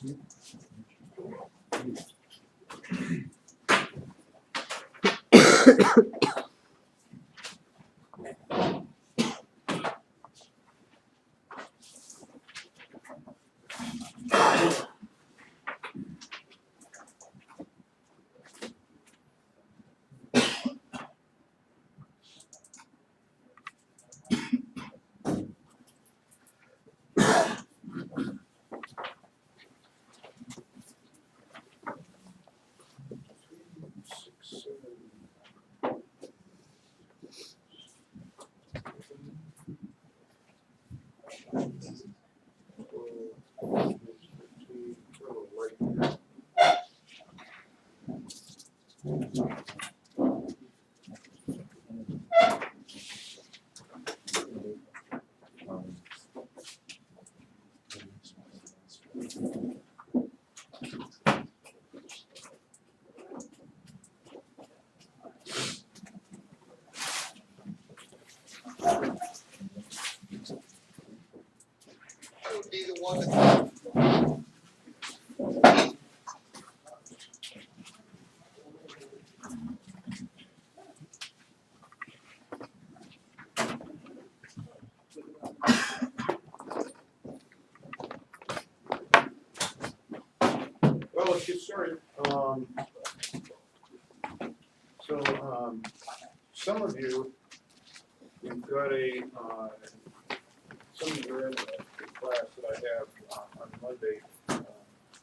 Would be the one that well, let's get started. Some of you, we've got some of you are in the class that I have on Monday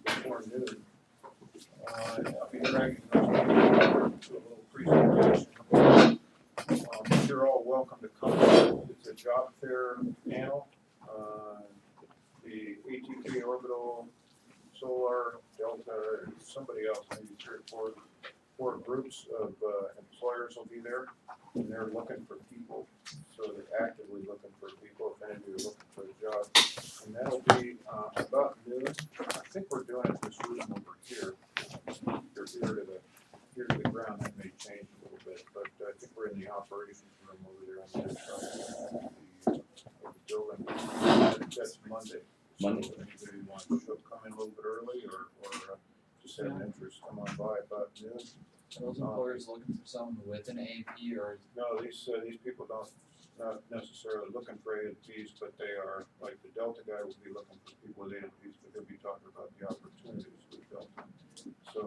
before noon. I'll be dragging those to a little presentation. You're all welcome to come. It's a job fair panel. The ATK Orbital, Solar, Delta, somebody else, maybe 3 or 4 groups of employers will be there, and they're looking for people. So they're actively looking for people if any of you are looking for a job. And that'll be about noon. I think we're doing it this room over here. You're here to the ground. That may change a little bit, but I think we're in the operations room over there on that side of the building. That's Monday. Monday. So anybody wants to come in a little bit early or just have an interest, come on by about noon. Are those employers looking for someone with an AAP or? No, these people not necessarily looking for AAPs, but they are, like the Delta guy will be looking for people with AAPs, but he'll be talking about the opportunities with Delta. So,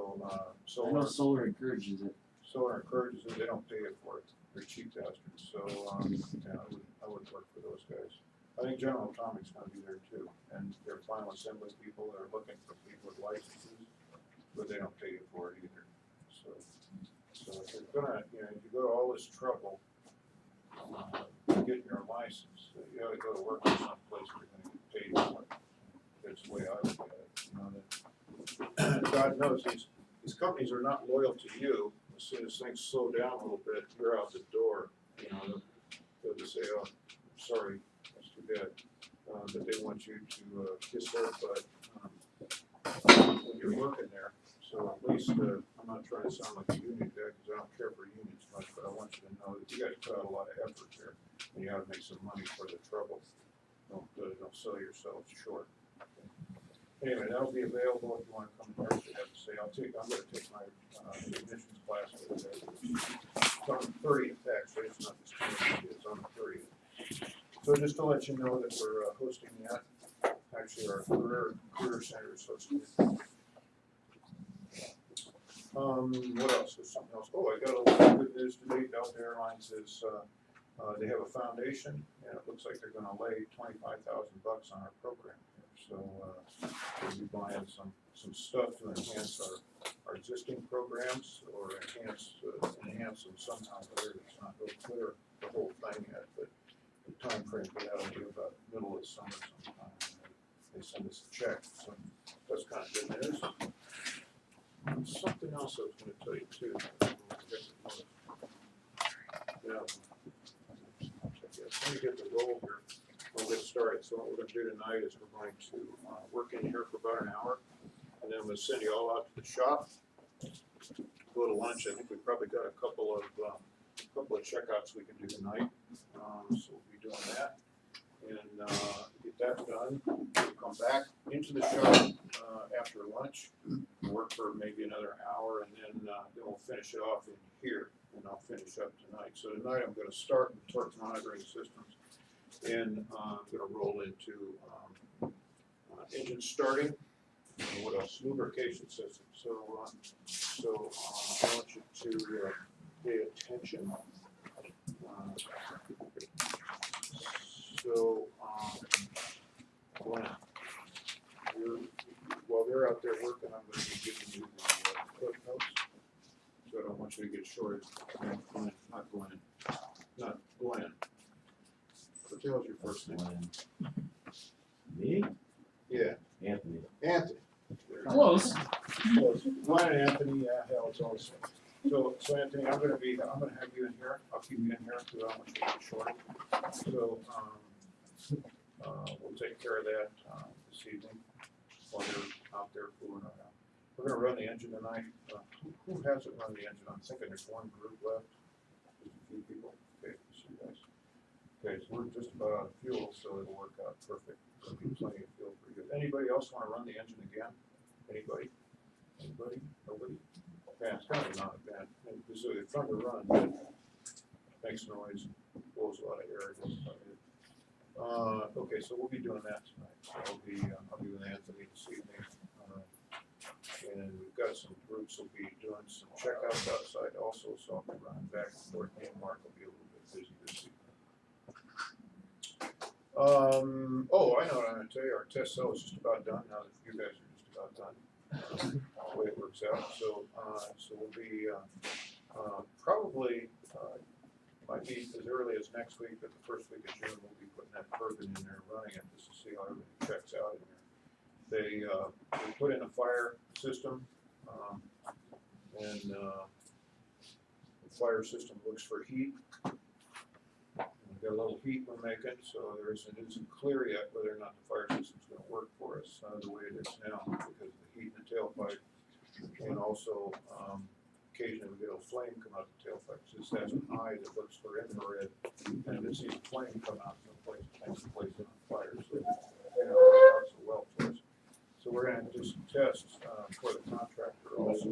I know solar encourages it. Solar encourages it, they don't pay it for it, they're cheap bastards, so, yeah, I would work for those guys. I think General Atomic's gonna be there too, and their final assembly people, they're looking for people with licenses, but they don't pay you for it either, so if you're gonna, if you go to all this trouble, getting your license, you ought to go to work in some place where you're gonna get paid for it. That's the way I look at it, that God knows these companies are not loyal to you. As soon as things slow down a little bit, you're out the door, they'll just say, oh, sorry, that's too bad. But they want you to kiss their butt when you're working there. So at least, I'm not trying to sound like a union guy, because I don't care for unions much, but I want you to know that you guys put out a lot of effort there, and you gotta make some money for the trouble. Don't sell yourselves short. Anyway, that'll be available if you wanna come and hear what they have to say. I'm gonna take my admissions class over there. It's on the 30th, actually, it's not this Tuesday, it's on the 30th. So just to let you know that we're hosting that. Actually, our career center is hosting it. What else? There's something else. Oh, I got a little good news today. Delta Airlines is, they have a foundation, and it looks like they're gonna lay $25,000 on our program. So, we'll be buying some stuff to enhance our existing programs, or enhance them somehow. Whether it's not real clear the whole thing yet, but the time frame for that will be about middle of summer sometime. They send us a check, so that's kind of good news. Something else I was going to tell you too. Yeah. Let me get the roll here. We'll get started. So what we're going to do tonight is we're going to work in here for about an hour, and then we'll send you all out to the shop. Go to lunch. I think we've probably got a couple of checkouts we can do tonight. So we'll be doing that, and get that done. We'll come back into the shop. after lunch, work for maybe another hour, and then we'll finish it off in here, and I'll finish up tonight. So tonight I'm gonna start with torque monitoring systems, and I'm gonna roll into engine starting, and what else, lubrication system. So I want you to pay attention. Glenn, while they're out there working, I'm going to be giving you the clip notes. So I don't want you to get shorted. Glenn, not Glenn. Not Glenn. What the hell's your first name? Me? Yeah. Anthony. Anthony. Close. Close. Glenn and Anthony, yeah, hell, it's all the same. So Anthony, I'm gonna have you in here. I'll keep you in here because I don't want you to get shorted. So, we'll take care of that, this evening while you're out there fooling around. We're gonna run the engine tonight. Who hasn't run the engine? I'm thinking there's one group left. Just a few people. Okay, see you guys. Okay, so we're just about out of fuel, so it'll work out perfect. There'll be plenty of fuel for you. Anybody else wanna run the engine again? Anybody? Anybody? Nobody? Yeah, it's kind of not bad. And this is fun to run, but makes noise, blows a lot of air. Okay, so we'll be doing that tonight. So I'll be with Anthony this evening. And we've got some groups will be doing some checkouts outside also, so I'll be running back and forth. Me and Mark will be a little bit busy this evening. Oh, I know what I'm gonna tell you. Our test cell is just about done now that you guys are just about done. The way it works out. So we'll be probably might be as early as next week, but the first week of June we'll be putting that turbine in there, running it just to see how everything checks out in there. They put in a fire system, and the fire system looks for heat. We've got a little heat we're making, so there isn't clear yet whether or not the fire system's going to work for us the way it is now because of the heat in the tailpipe, and also occasionally we get a flame come out the tailpipe. This has an eye that looks for infrared, and if it sees a flame come out from a place, it tends to place it on fire. So it works so well for us. So we're going to do some tests for the contractor also. So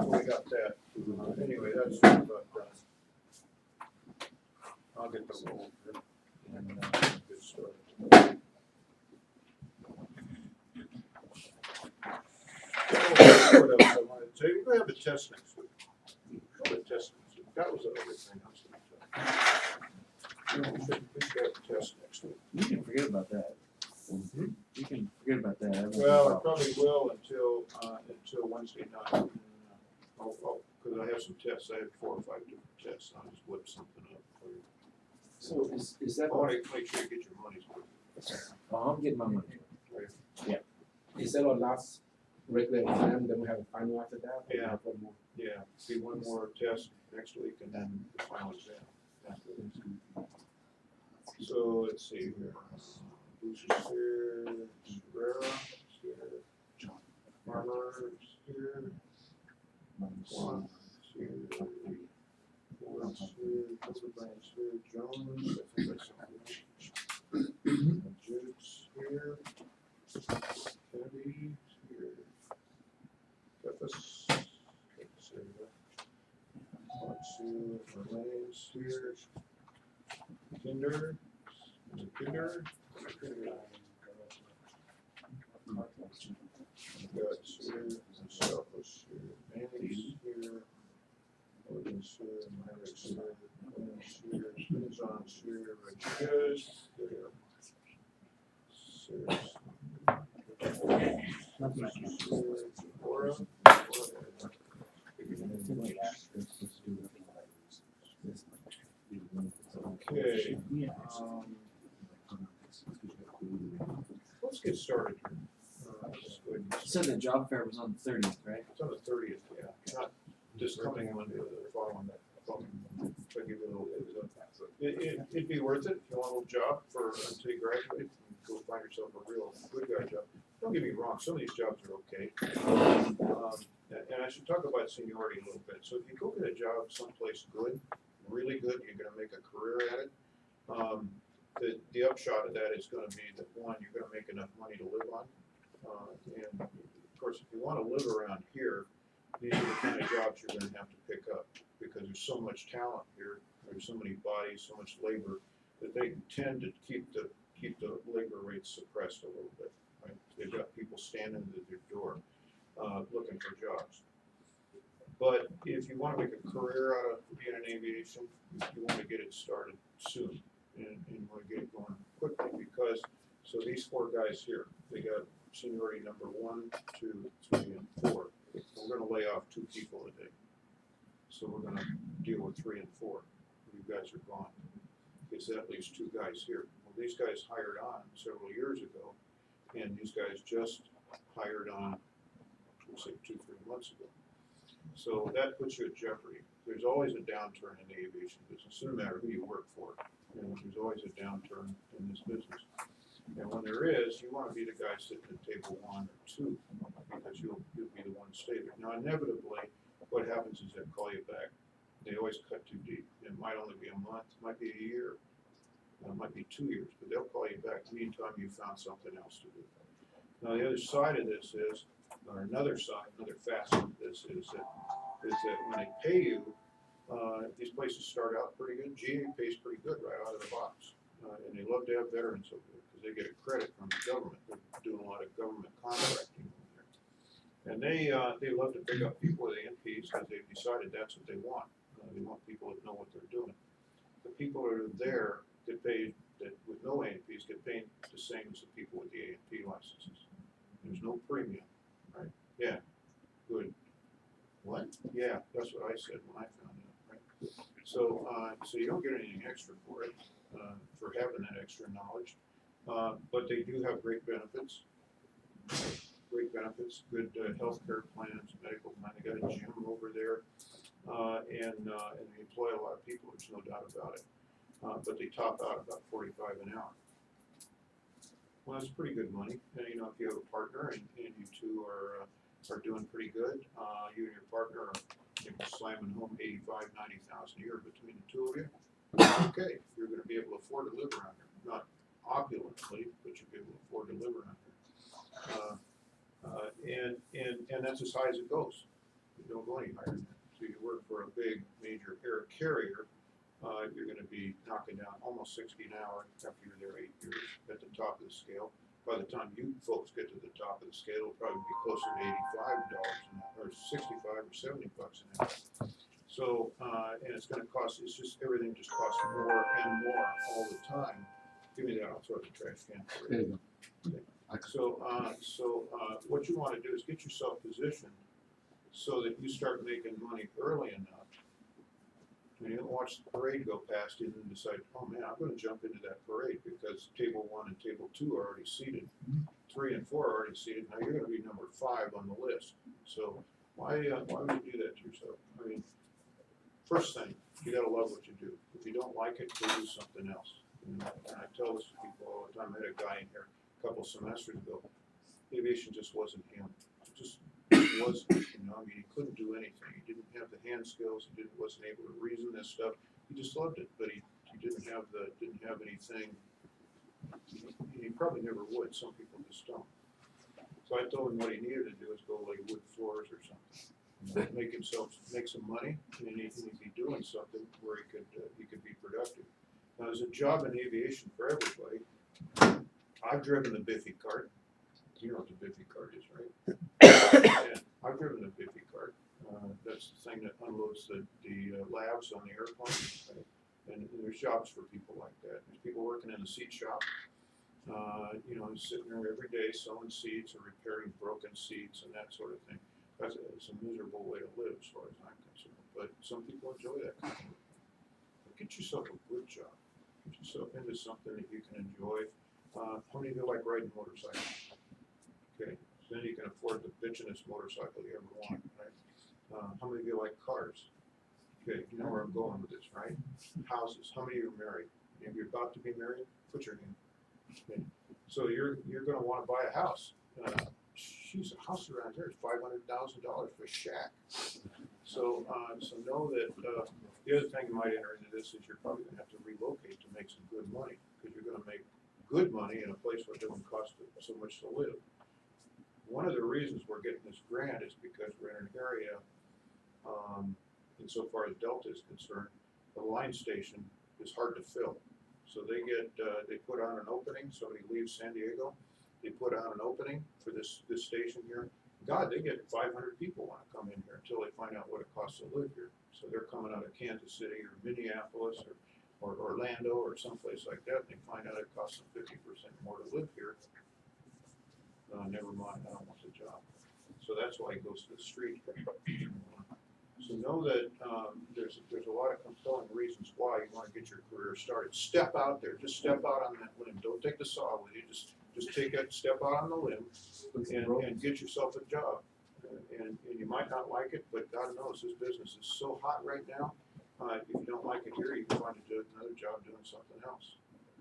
we got that. Anyway, that's about done. I'll get the roll here and get started. What else I wanted to tell you? We're gonna have a test next week. That was the other thing I was gonna tell you. We should have a test next week. You can forget about that. You can forget about that. I don't Well, I know. probably will until Wednesday night. Because I have some tests. I have 4 or 5 different tests. I'll just whip something up for you. So is that I want to make sure you get your money's worth. Oh, I'm getting my money. is that our last regular exam? Then we have a final after that. Or we Yeah. have one more? Yeah, see one more test next week and then the final exam. after this. So let's see here. Bruce is here, Rivera is here, Marler is here, Juan is here, who else here, Turbines here, Jones, I think that's something. Jude's here, Kennedy is here, Cephas, let's see, Verlaine's here, Kinder, Kinder. Guts here, Selfless here, Manny's here, Logan's here, Myrick's here, Quinn's here, Spinzon's here, Rodriguez here. Laura. Okay, let's get started here. Let's go ahead and You said the job fair was on the 30th, right? It's on the 30th, yeah, not this coming Monday, the following, so give you a little heads up. It'd be worth it if you want a little job until you graduate, and go find yourself a real good guy job. Don't get me wrong, some of these jobs are okay. And I should talk about seniority a little bit. So if you go get a job someplace good, really good, you're gonna make a career at it, the upshot of that is gonna be that, one, you're gonna make enough money to live on. And of course, if you wanna live around here, these are the kind of jobs you're gonna have to pick up, because there's so much talent here, there's so many bodies, so much labor, that they tend to keep the labor rates suppressed a little bit, right? They've got people standing at their door, looking for jobs. But if you wanna make a career out of being in aviation, you wanna get it started soon, and you wanna get it going quickly, because, so these four guys here, they got seniority number 1, 2, 3, and 4. We're gonna lay off 2 people a day. So we're gonna deal with 3 and 4. You guys are gone. Because that leaves 2 guys here. Well, these guys hired on several years ago, and these guys just hired on, we'll say 2-3 months ago. So that puts you at jeopardy. There's always a downturn in the aviation business, no matter who you work for. You know, there's always a downturn in this business. And when there is, you want to be the guy sitting at table 1 or 2, because you'll be the one to stay there. Now, inevitably, what happens is they'll call you back. They always cut too deep. It might only be a month, it might be a year, it might be 2 years, but they'll call you back anytime you found something else to do. Now, the other side of this is, or another side, another facet of this is that when they pay you, these places start out pretty good. GA pays pretty good right out of the box. And they love to have veterans over there because they get a credit from the government. They're doing a lot of government contracting over there. And they love to pick up people with AMPs because they've decided that's what they want. They want people that know what they're doing. The people that are there get paid, that with no AMPs get paid the same as the people with the AMP licenses. There's no premium, right? Yeah, good. What? Yeah, that's what I said when I found out, right? So, so you don't get anything extra for it, for having that extra knowledge. But they do have great benefits. Great benefits, good healthcare plans, medical plan. They got a gym over there, and they employ a lot of people. There's no doubt about it. But they top out about $45 an hour. Well, that's pretty good money. And, you know, if you have a partner and you two are doing pretty good, you and your partner are slamming home 85, 90,000 a year between the two of you. Okay, you're going to be able to afford to live around here. Not opulently, but you'll be able to afford to live around here. And that's as high as it goes. You don't go any higher than that. So you work for a big major air carrier, you're going to be knocking down almost 60 an hour after you're there 8 years at the top of the scale. By the time you folks get to the top of the scale, it'll probably be closer to $85 an hour, or 65 or 70 bucks an hour. So, and it's going to cost, it's just, everything just costs more and more all the time. Give me that, I'll throw it in the trash can. There you go. Okay. So what you want to do is get yourself positioned so that you start making money early enough. And you don't watch the parade go past you and then decide, oh man, I'm going to jump into that parade because table 1 and table 2 are already seated. 3 and 4 are already seated. Now you're going to be number 5 on the list. So why would you do that to yourself? I mean, first thing, you got to love what you do. If you don't like it, go do something else. And I tell this to people all the time. I had a guy in here a couple semesters ago. Aviation just wasn't him. It just wasn't, you know, I mean, he couldn't do anything. He didn't have the hand skills. He wasn't able to reason this stuff. He just loved it, but he didn't have anything. He probably never would. Some people just don't. So I told him what he needed to do is go lay wood floors or something. You know, make some money, and he'd be doing something where he could be productive. Now, there's a job in aviation for everybody. I've driven the Biffy cart. You know what the Biffy cart is, right? Yeah, I've driven the Biffy cart. That's the thing that unloads the labs on the airplane. Right? And there's jobs for people like that. There's people working in the seat shop. You know, sitting there every day selling seats or repairing broken seats and that sort of thing. It's a miserable way to live as far as I'm concerned. But some people enjoy that kind of work. But get yourself a good job. Get yourself into something that you can enjoy. How many of you like riding motorcycles? Okay, then you can afford the bitchinest motorcycle you ever want, right? How many of you like cars? Okay, you know where I'm going with this, right? Houses. How many of you are married? If you're about to be married, put your hand. Okay. So you're going to want to buy a house. Geez, a house around here is $500,000 for a shack. So know that the other thing you might enter into this is you're probably going to have to relocate to make some good money. because you're gonna make good money in a place where it doesn't cost so much to live. One of the reasons we're getting this grant is because we're in an area, insofar as Delta is concerned, the line station is hard to fill. So they put on an opening, somebody leaves San Diego, they put on an opening for this station here. God, they get 500 people wanna come in here until they find out what it costs to live here. So they're coming out of Kansas City or Minneapolis or Orlando or someplace like that, and they find out it costs them 50% more to live here. Never mind, I don't want the job. So that's why he goes to the street. So know that there's a lot of compelling reasons why you want to get your career started. Step out there, just step out on that limb. Don't take the saw with you. Just take it, step out on the limb, and get yourself a job. And you might not like it, but God knows this business is so hot right now. If you don't like it here, you can find another job doing something else.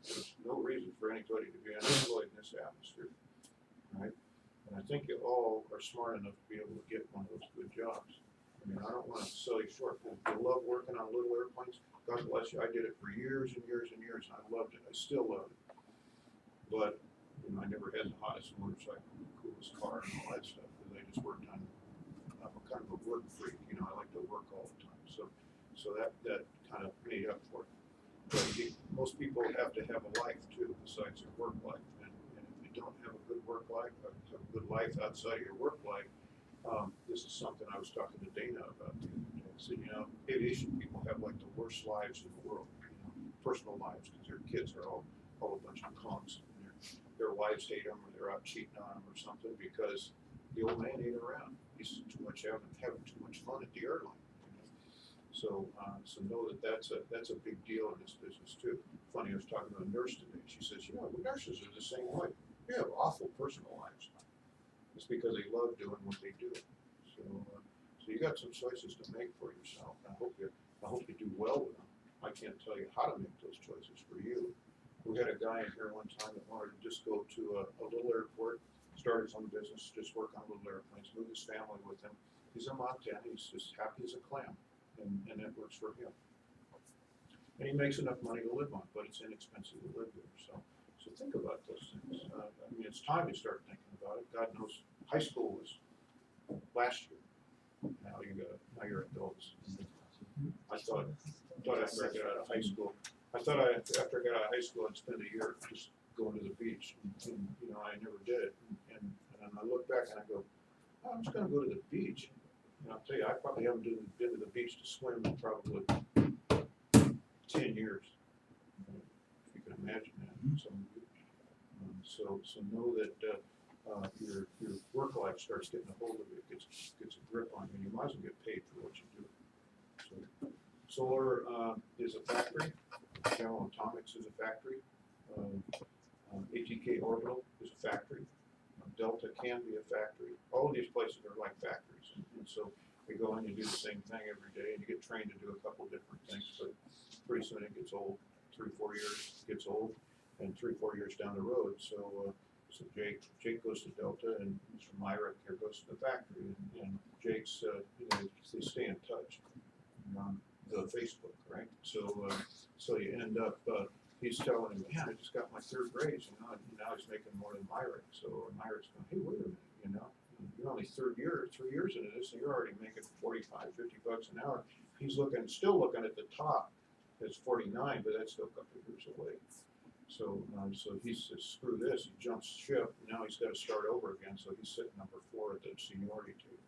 There's no reason for anybody to be unemployed in this atmosphere, right? And I think you all are smart enough to be able to get one of those good jobs. I mean, I don't want to sell you short. I love working on little airplanes. God bless you. I did it for years and years and years, and I loved it. I still love it. But I never had the hottest motorcycle, the coolest car, and all that stuff because I just worked on. I'm kind of a work freak. I like to work all the time. So that kind of made up for it. But most people have to have a life too, besides their work life. And if you don't have a good work life, have a good life outside of your work life, this is something I was talking to Dana about the other day. I said, aviation people have like the worst lives in the world, personal lives, because their kids are all a bunch of cons. Their wives hate them, or they're out cheating on them, or something, because the old man ain't around. He's too much having too much fun at the airline. So know that that's a big deal in this business too. Funny, I was talking to a nurse today. She says, the nurses are the same way. They have awful personal lives. It's because they love doing what they do. So you got some choices to make for yourself. I hope you do well with them. I can't tell you how to make those choices for you. We had a guy in here one time that wanted to just go to a little airport, start his own business, just work on little airplanes, move his family with him. He's in Montana. He's just happy as a clam, and that works for him. And he makes enough money to live on, but it's inexpensive to live here. So think about those things. It's time you start thinking about it. God knows, high school was last year. Now you're adults. I thought after I got out of high school, after I got out of high school, I'd spend a year just going to the beach, and I never did it. And I look back and I go, I'm just going to go to the beach. And I'll tell you, I probably haven't been to the beach to swim in probably 10 years. If you can imagine that. So know that your work life starts getting a hold of it, gets a grip on you. You might as well get paid for what you do. So solar is a factory. General Atomics is a factory. ATK Orbital is a factory. Delta can be a factory. All of these places are like factories, and so you go in, you do the same thing every day, and you get trained to do a couple different things. But pretty soon it gets old. 3-4 years gets old, and 3-4 years down the road. So Jake goes to Delta, and Mr. Myrick here goes to the factory, and Jake's they stay in touch on the Facebook, right? So you end up. He's telling him, man, I just got my 3rd grade, and now he's making more than Myrick. So Myrick's going, hey, wait a minute, you're only 3 years into this, and you're already making $45, $50 an hour. He's still looking at the top. It's 49, but that's still a couple of years away. So he says, screw this. He jumps ship. And now he's got to start over again. So he's sitting number 4 at the seniority table.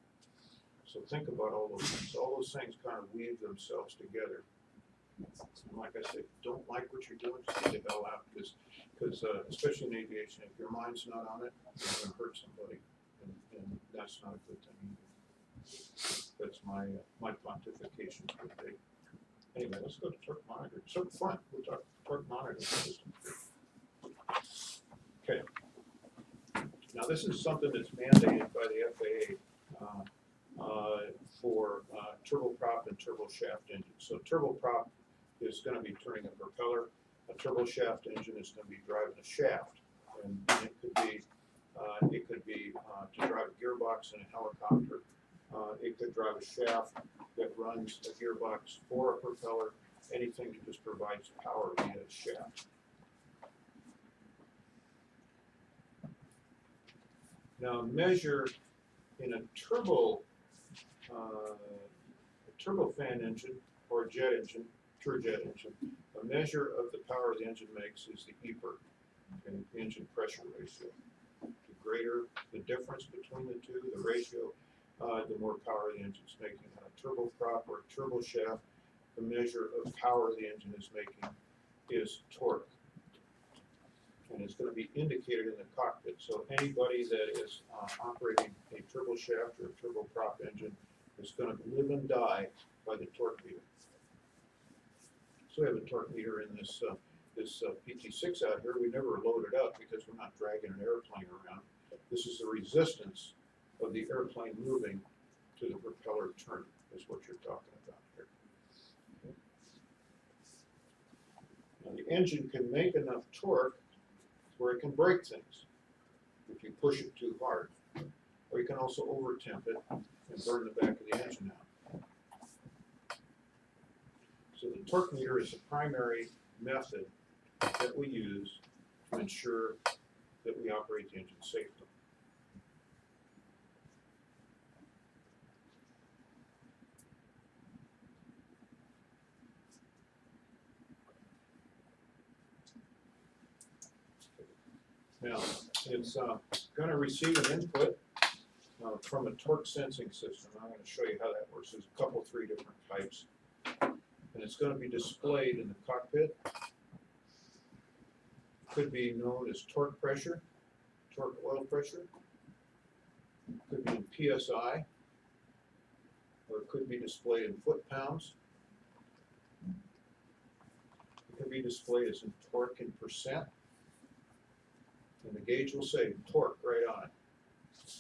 So think about all those things. All those things kind of weave themselves together. Like I said, don't like what you're doing, just get the hell out, because especially in aviation, if your mind's not on it, you're going to hurt somebody, and that's not a good thing either. That's my pontification for the day. Anyway, let's go to torque monitor. So fun, we'll talk torque monitor system. Okay. Now this is something that's mandated by the FAA for turboprop and turboshaft engines. So turboprop is going to be turning a propeller. A turboshaft engine is going to be driving a shaft, and it could be to drive a gearbox in a helicopter. It could drive a shaft that runs a gearbox or a propeller, anything that just provides power via a shaft. Now measure in a turbofan engine or a jet engine, turbojet engine, a measure of the power the engine makes is the EPR, okay, the engine pressure ratio. The greater the difference between the two, the ratio, the more power the engine's making. On a turboprop or a turbo shaft, the measure of power the engine is making is torque. And it's going to be indicated in the cockpit. So anybody that is operating a turbo shaft or a turboprop engine is going to live and die by the torque meter. So we have a torque meter in this PT6 out here. We never load it up because we're not dragging an airplane around. This is the resistance of the airplane moving to the propeller turning, is what you're talking about here. Now the engine can make enough torque where it can break things if you push it too hard. Or you can also over-temp it and burn the back of the engine out. So the torque meter is the primary method that we use to ensure that we operate the engine safely. Now, it's going to receive an input from a torque sensing system. I'm going to show you how that works. There's three different types. And it's going to be displayed in the cockpit. Could be known as torque pressure, torque oil pressure. Could be in PSI, or it could be displayed in foot-pounds. It could be displayed as in torque in percent. And the gauge will say torque right on it.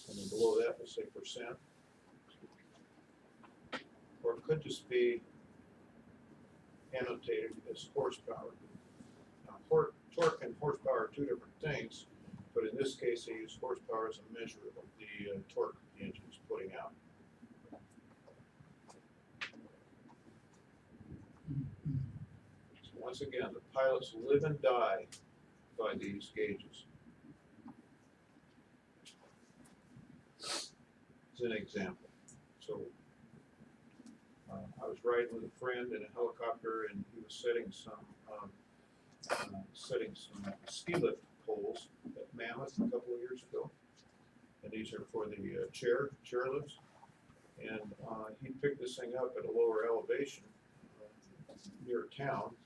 And then below that will say percent. Or it could just be annotated as horsepower. Now, torque and horsepower are two different things, but in this case they use horsepower as a measure of the torque the engine is putting out. So once again, the pilots live and die by these gauges. As an example, so I was riding with a friend in a helicopter, and he was setting some ski lift poles at Mammoth a couple of years ago, and these are for the chairlifts. And he picked this thing up at a lower elevation near town,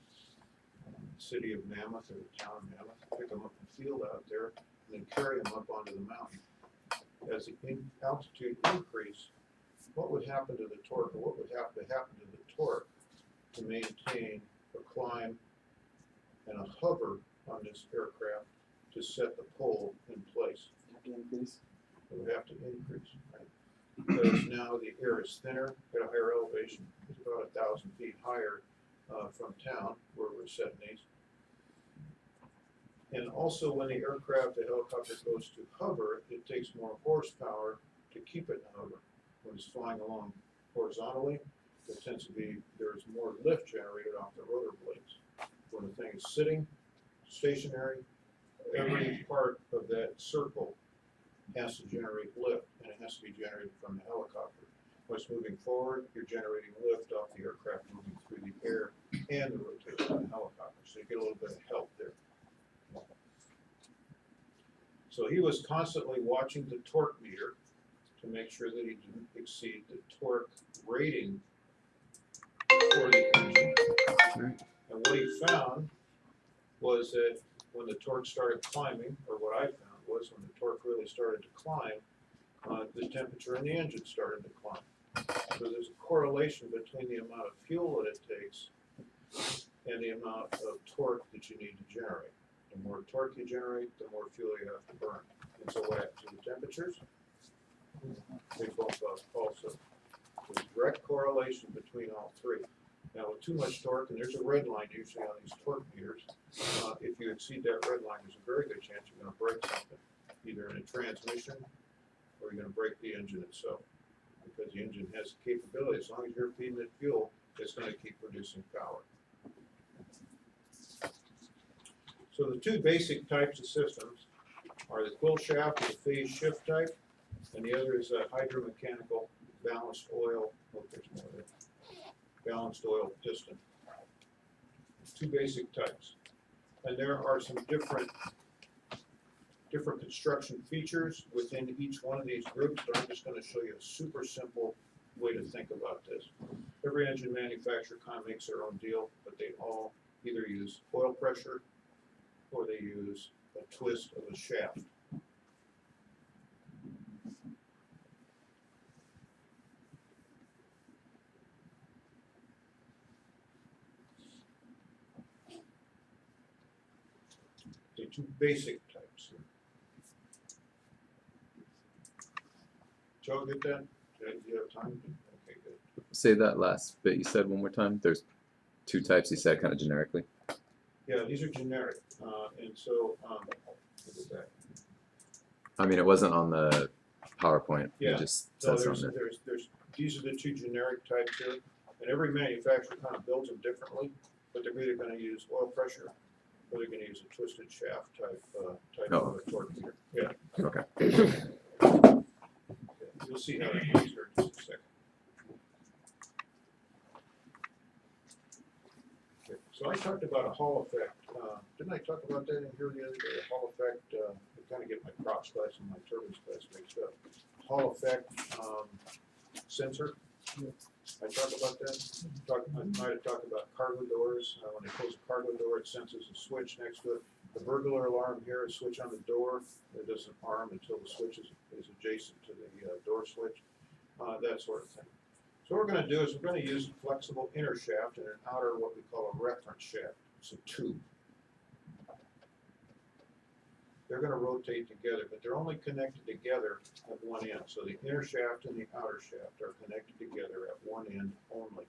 city of Mammoth or the town of Mammoth. Pick them up in the field out there, and then carry them up onto the mountain. As the altitude increased, what would happen to the torque, or what would have to happen to the torque to maintain a climb and a hover on this aircraft to set the pole in place? Increase. It would have to increase, right? Because now the air is thinner at a higher elevation. It's about 1,000 feet higher from town where we're setting these. And also when the aircraft, the helicopter goes to hover, it takes more horsepower to keep it in hover. When it's flying along horizontally, there's more lift generated off the rotor blades. When the thing is sitting stationary, every part of that circle has to generate lift, and it has to be generated from the helicopter. When it's moving forward, you're generating lift off the aircraft moving through the air and the rotation of the helicopter, so you get a little bit of help there. So he was constantly watching the torque meter to make sure that he didn't exceed the torque rating for the engine. And what he found was that when the torque started climbing, or what I found was when the torque really started to climb, the temperature in the engine started to climb. So there's a correlation between the amount of fuel that it takes and the amount of torque that you need to generate. The more torque you generate, the more fuel you have to burn. And so what happens to the temperatures? They bump up also. There's a direct correlation between all three. Now with too much torque, and there's a red line usually on these torque meters, if you exceed that red line, there's a very good chance you're going to break something, either in a transmission or you're going to break the engine itself. Because the engine has the capability, as long as you're feeding it fuel, it's going to keep producing power. So the two basic types of systems are the quill shaft and the phase shift type, and the other is a hydromechanical balanced oil, oh, there's more there. Balanced oil piston. Two basic types. And there are some different construction features within each one of these groups, but I'm just going to show you a super simple way to think about this. Every engine manufacturer kind of makes their own deal, but they all either use oil pressure or they use a twist of a shaft. The two basic types here. Joe, get that? Do you have time? Okay, good. Say that last bit you said one more time. There's two types you said kind of generically. Yeah, these are generic, and so, look at that. I mean, it wasn't on the PowerPoint. Yeah. It just So says there's, on it. these are the two generic types here, and every manufacturer kind of builds them differently, but they're either gonna use oil pressure, or they're gonna use a twisted shaft type Oh. of torque here. Yeah. Okay. You'll see how that goes here in just a second. Okay, so I talked about a Hall effect. Didn't I talk about that in here the other day? A Hall effect, I kind of get my prop splice and my turbine splice mixed up. Hall effect sensor. I talked about that. I might have talked about cargo doors. When they close a cargo door, it senses a switch next to it. The burglar alarm here, a switch on the door. It doesn't arm until the switch is adjacent to the door switch. That sort of thing. So what we're going to do is we're going to use a flexible inner shaft and an outer what we call a reference shaft. It's a tube. They're going to rotate together, but they're only connected together at one end. So the inner shaft and the outer shaft are connected together at one end only.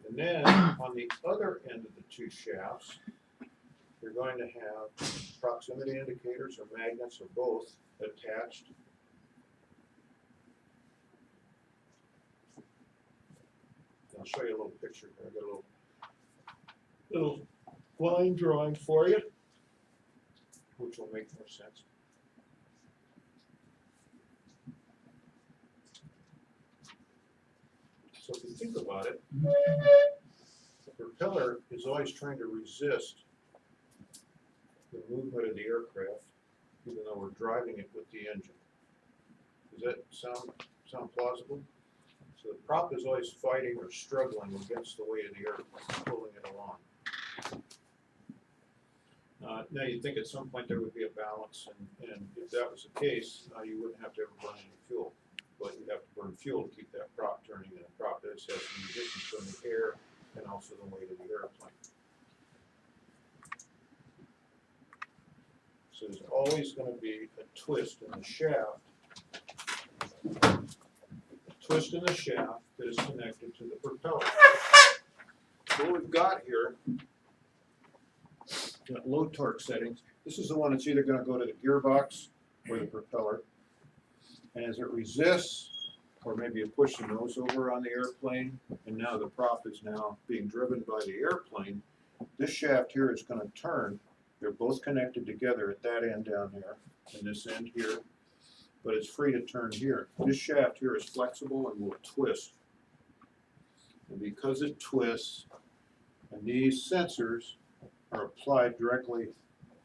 And then on the other end of the two shafts, you're going to have proximity indicators or magnets or both attached. I'll show you a little picture here. I've got a little line drawing for you, which will make more sense. So if you think about it, the propeller is always trying to resist the movement of the aircraft, even though we're driving it with the engine. Does that sound plausible? So the prop is always fighting or struggling against the weight of the airplane, pulling it along. Now you'd think at some point there would be a balance, and if that was the case, you wouldn't have to ever burn any fuel. But you'd have to burn fuel to keep that prop turning, and a prop does have some resistance from the air and also the weight of the airplane. So there's always going to be a twist in the shaft. Twist in the shaft that is connected to the propeller. So what we've got here, got low torque settings. This is the one that's either going to go to the gearbox or the propeller. And as it resists, or maybe you push the nose over on the airplane, and now the prop is now being driven by the airplane, this shaft here is going to turn. They're both connected together at that end down there, and this end here, but it's free to turn here. This shaft here is flexible and will twist. And because it twists, and these sensors are applied directly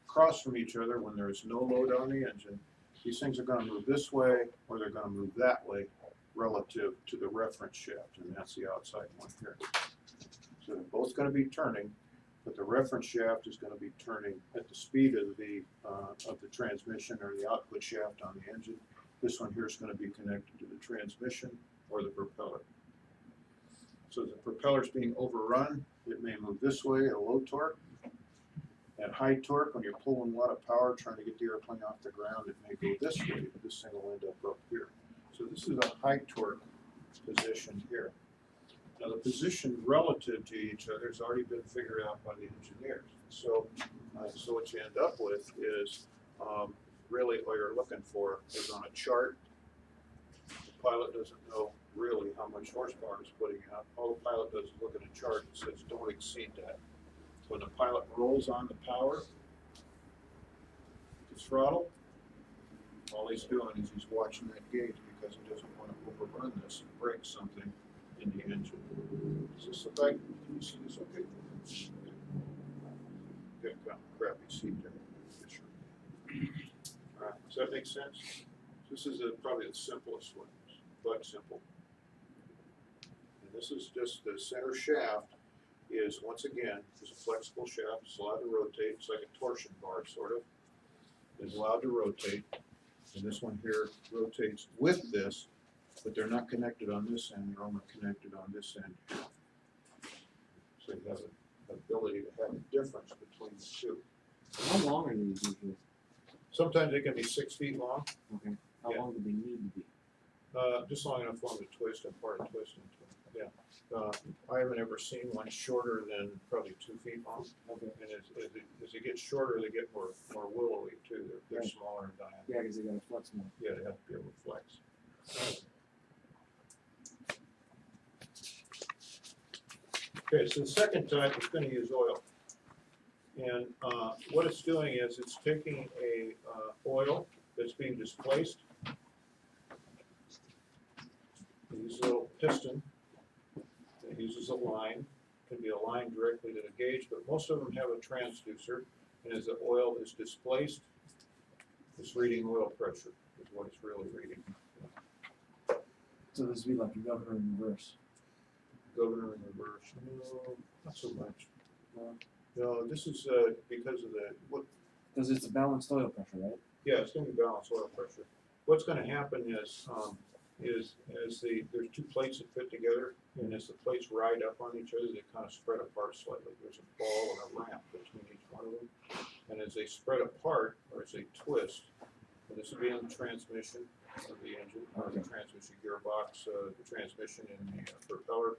across from each other when there is no load on the engine, these things are going to move this way or they're going to move that way relative to the reference shaft, and that's the outside one here. So they're both going to be turning, but the reference shaft is going to be turning at the speed of the transmission or the output shaft on the engine. This one here is going to be connected to the transmission or the propeller. So the propeller is being overrun. It may move this way at a low torque. At high torque, when you're pulling a lot of power trying to get the airplane off the ground, it may go this way, but this thing will end up here. So this is a high torque position here. Now the position relative to each other has already been figured out by the engineers. So, so what you end up with is really what you're looking for is on a chart. The pilot doesn't know really how much much horsepower it's putting out. All the pilot does is look at a chart and says, don't exceed that. When the pilot rolls on the power, the throttle, all he's doing is he's watching that gauge because he doesn't want to overrun this and break something in the engine. Does this look like, can you see this okay? Got kind of crappy seat there. All right, does that make sense? This is probably the simplest one, but simple. And this is just the center shaft is, once again, is a flexible shaft. It's allowed to rotate. It's like a torsion bar, sort of. It's allowed to rotate. And this one here rotates with this, but they're not connected on this end. They're only connected on this end. So you have an ability to have a difference between the two. How long are these usually? Sometimes they can be 6 feet long. Okay. How Yeah. long do they need to be? Just long enough for them to twist and part twist into it. Yeah. I haven't ever seen one shorter than probably 2 feet long. Okay. And as they get shorter, they get more willowy too. They're Right. smaller in diameter. Yeah, because they gotta flex more. Yeah, they have to be able to flex. Okay, so the second type is going to use oil. And what it's doing is it's taking a oil that's being displaced. It uses a little piston. It uses a line. It can be a line directly to the gauge, but most of them have a transducer. And as the oil is displaced, it's reading oil pressure, is what it's really reading. So this would be like a governor in reverse. Governor in reverse, no, not so much. No. No, this is because of what, Because it's a balanced oil pressure, right? yeah, it's gonna be balanced oil pressure. What's gonna happen is there's two plates that fit together, and as the plates ride up on each other, they kind of spread apart slightly. There's a ball and a ramp between each one of them. And as they spread apart, or as they twist, and this will be in the transmission of the engine, or the transmission gearbox, the transmission and the propeller.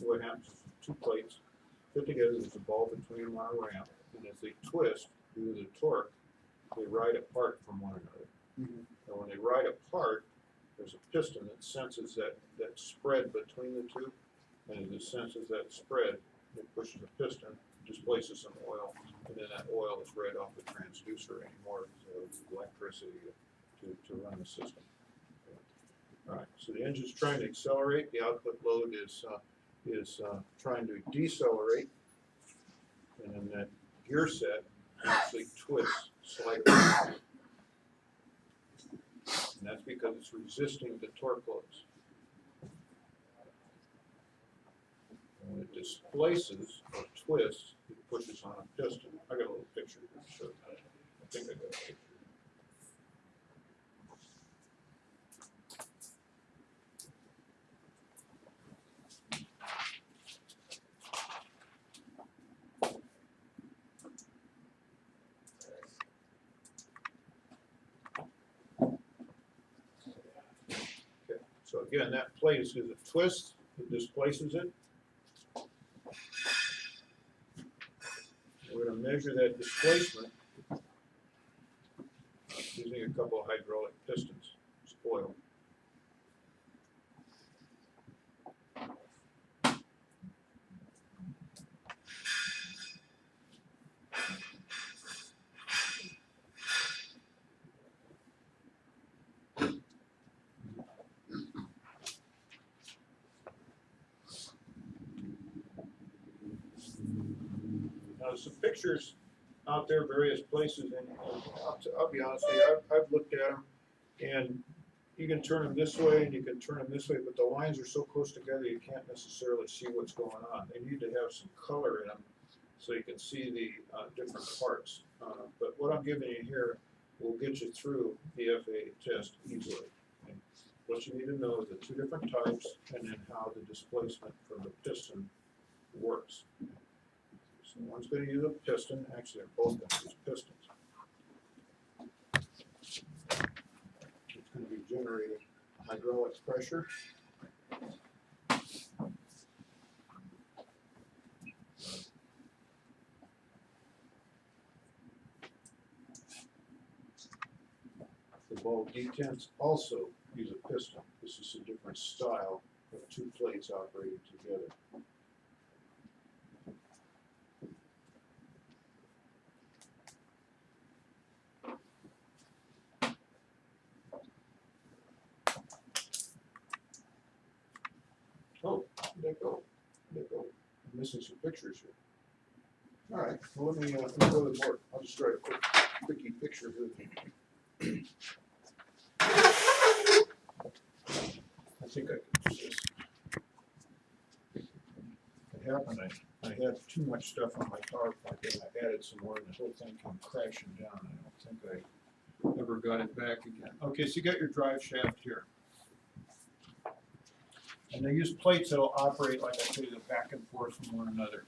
What happens is two plates fit together, there's a ball between them on a ramp, and as they twist, due to the torque, they ride apart from one another. Mm-hmm. And when they ride apart, there's a piston that senses that spread between the two, and as it senses that spread, it pushes a piston, displaces some oil, and then that oil is read off the transducer anymore as electricity to run the system. All right, so the engine's trying to accelerate, the output load is trying to decelerate, and then that gear set actually twists slightly. And that's because it's resisting the torque loads. And when it displaces or twists, it pushes on a piston. I got a little picture here to show you. I think I got a picture. So again, that plate is because it twists, it displaces it. We're going to measure that displacement using a couple of hydraulic pistons, it's oil. Some pictures out there, various places, and I'll be honest with you, I've looked at them, and you can turn them this way and you can turn them this way, but the lines are so close together you can't necessarily see what's going on. They need to have some color in them so you can see the different parts. But what I'm giving you here will get you through the FAA test easily. Okay? What you need to know is the two different types and then how the displacement from the piston works. So one's going to use a piston. Actually, they're both going to use pistons. It's going to be generating hydraulic pressure. The ball detents also use a piston. This is a different style of two plates operating together. Oh, there go. I'm missing some pictures here. All right, well, let me go to the board. I'll just write a quickie picture here. I think I can do this. It happened, I had too much stuff on my PowerPoint, and I added some more, and the whole thing came crashing down. I don't think I ever got it back again. Okay, so you got your drive shaft here. And they use plates that'll operate, like I said, back and forth from one another.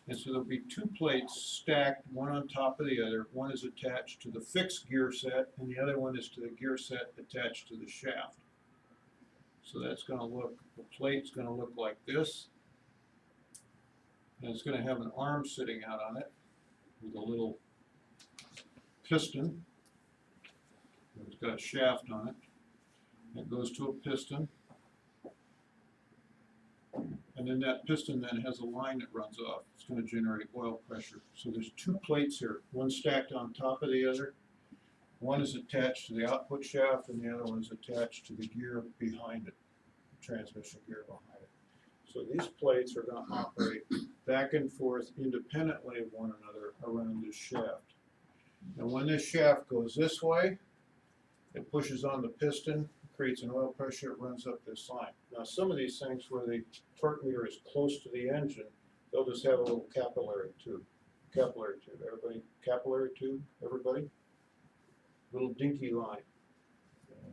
And so there'll be two plates stacked, one on top of the other. One is attached to the fixed gear set, and the other one is to the gear set attached to the shaft. So that's going to look, the plate's going to look like this. And it's going to have an arm sitting out on it with a little piston. It's got a shaft on it. It goes to a piston. And then that piston then has a line that runs off. It's going to generate oil pressure. So there's two plates here, one stacked on top of the other. One is attached to the output shaft, and the other one is attached to the gear behind it, the transmission gear behind it. So these plates are going to operate back and forth independently of one another around this shaft. And when this shaft goes this way, it pushes on the piston, creates an oil pressure, it runs up this line. Now some of these things where the torque meter is close to the engine, they'll just have a little capillary tube. Everybody, capillary tube, everybody? Little dinky line.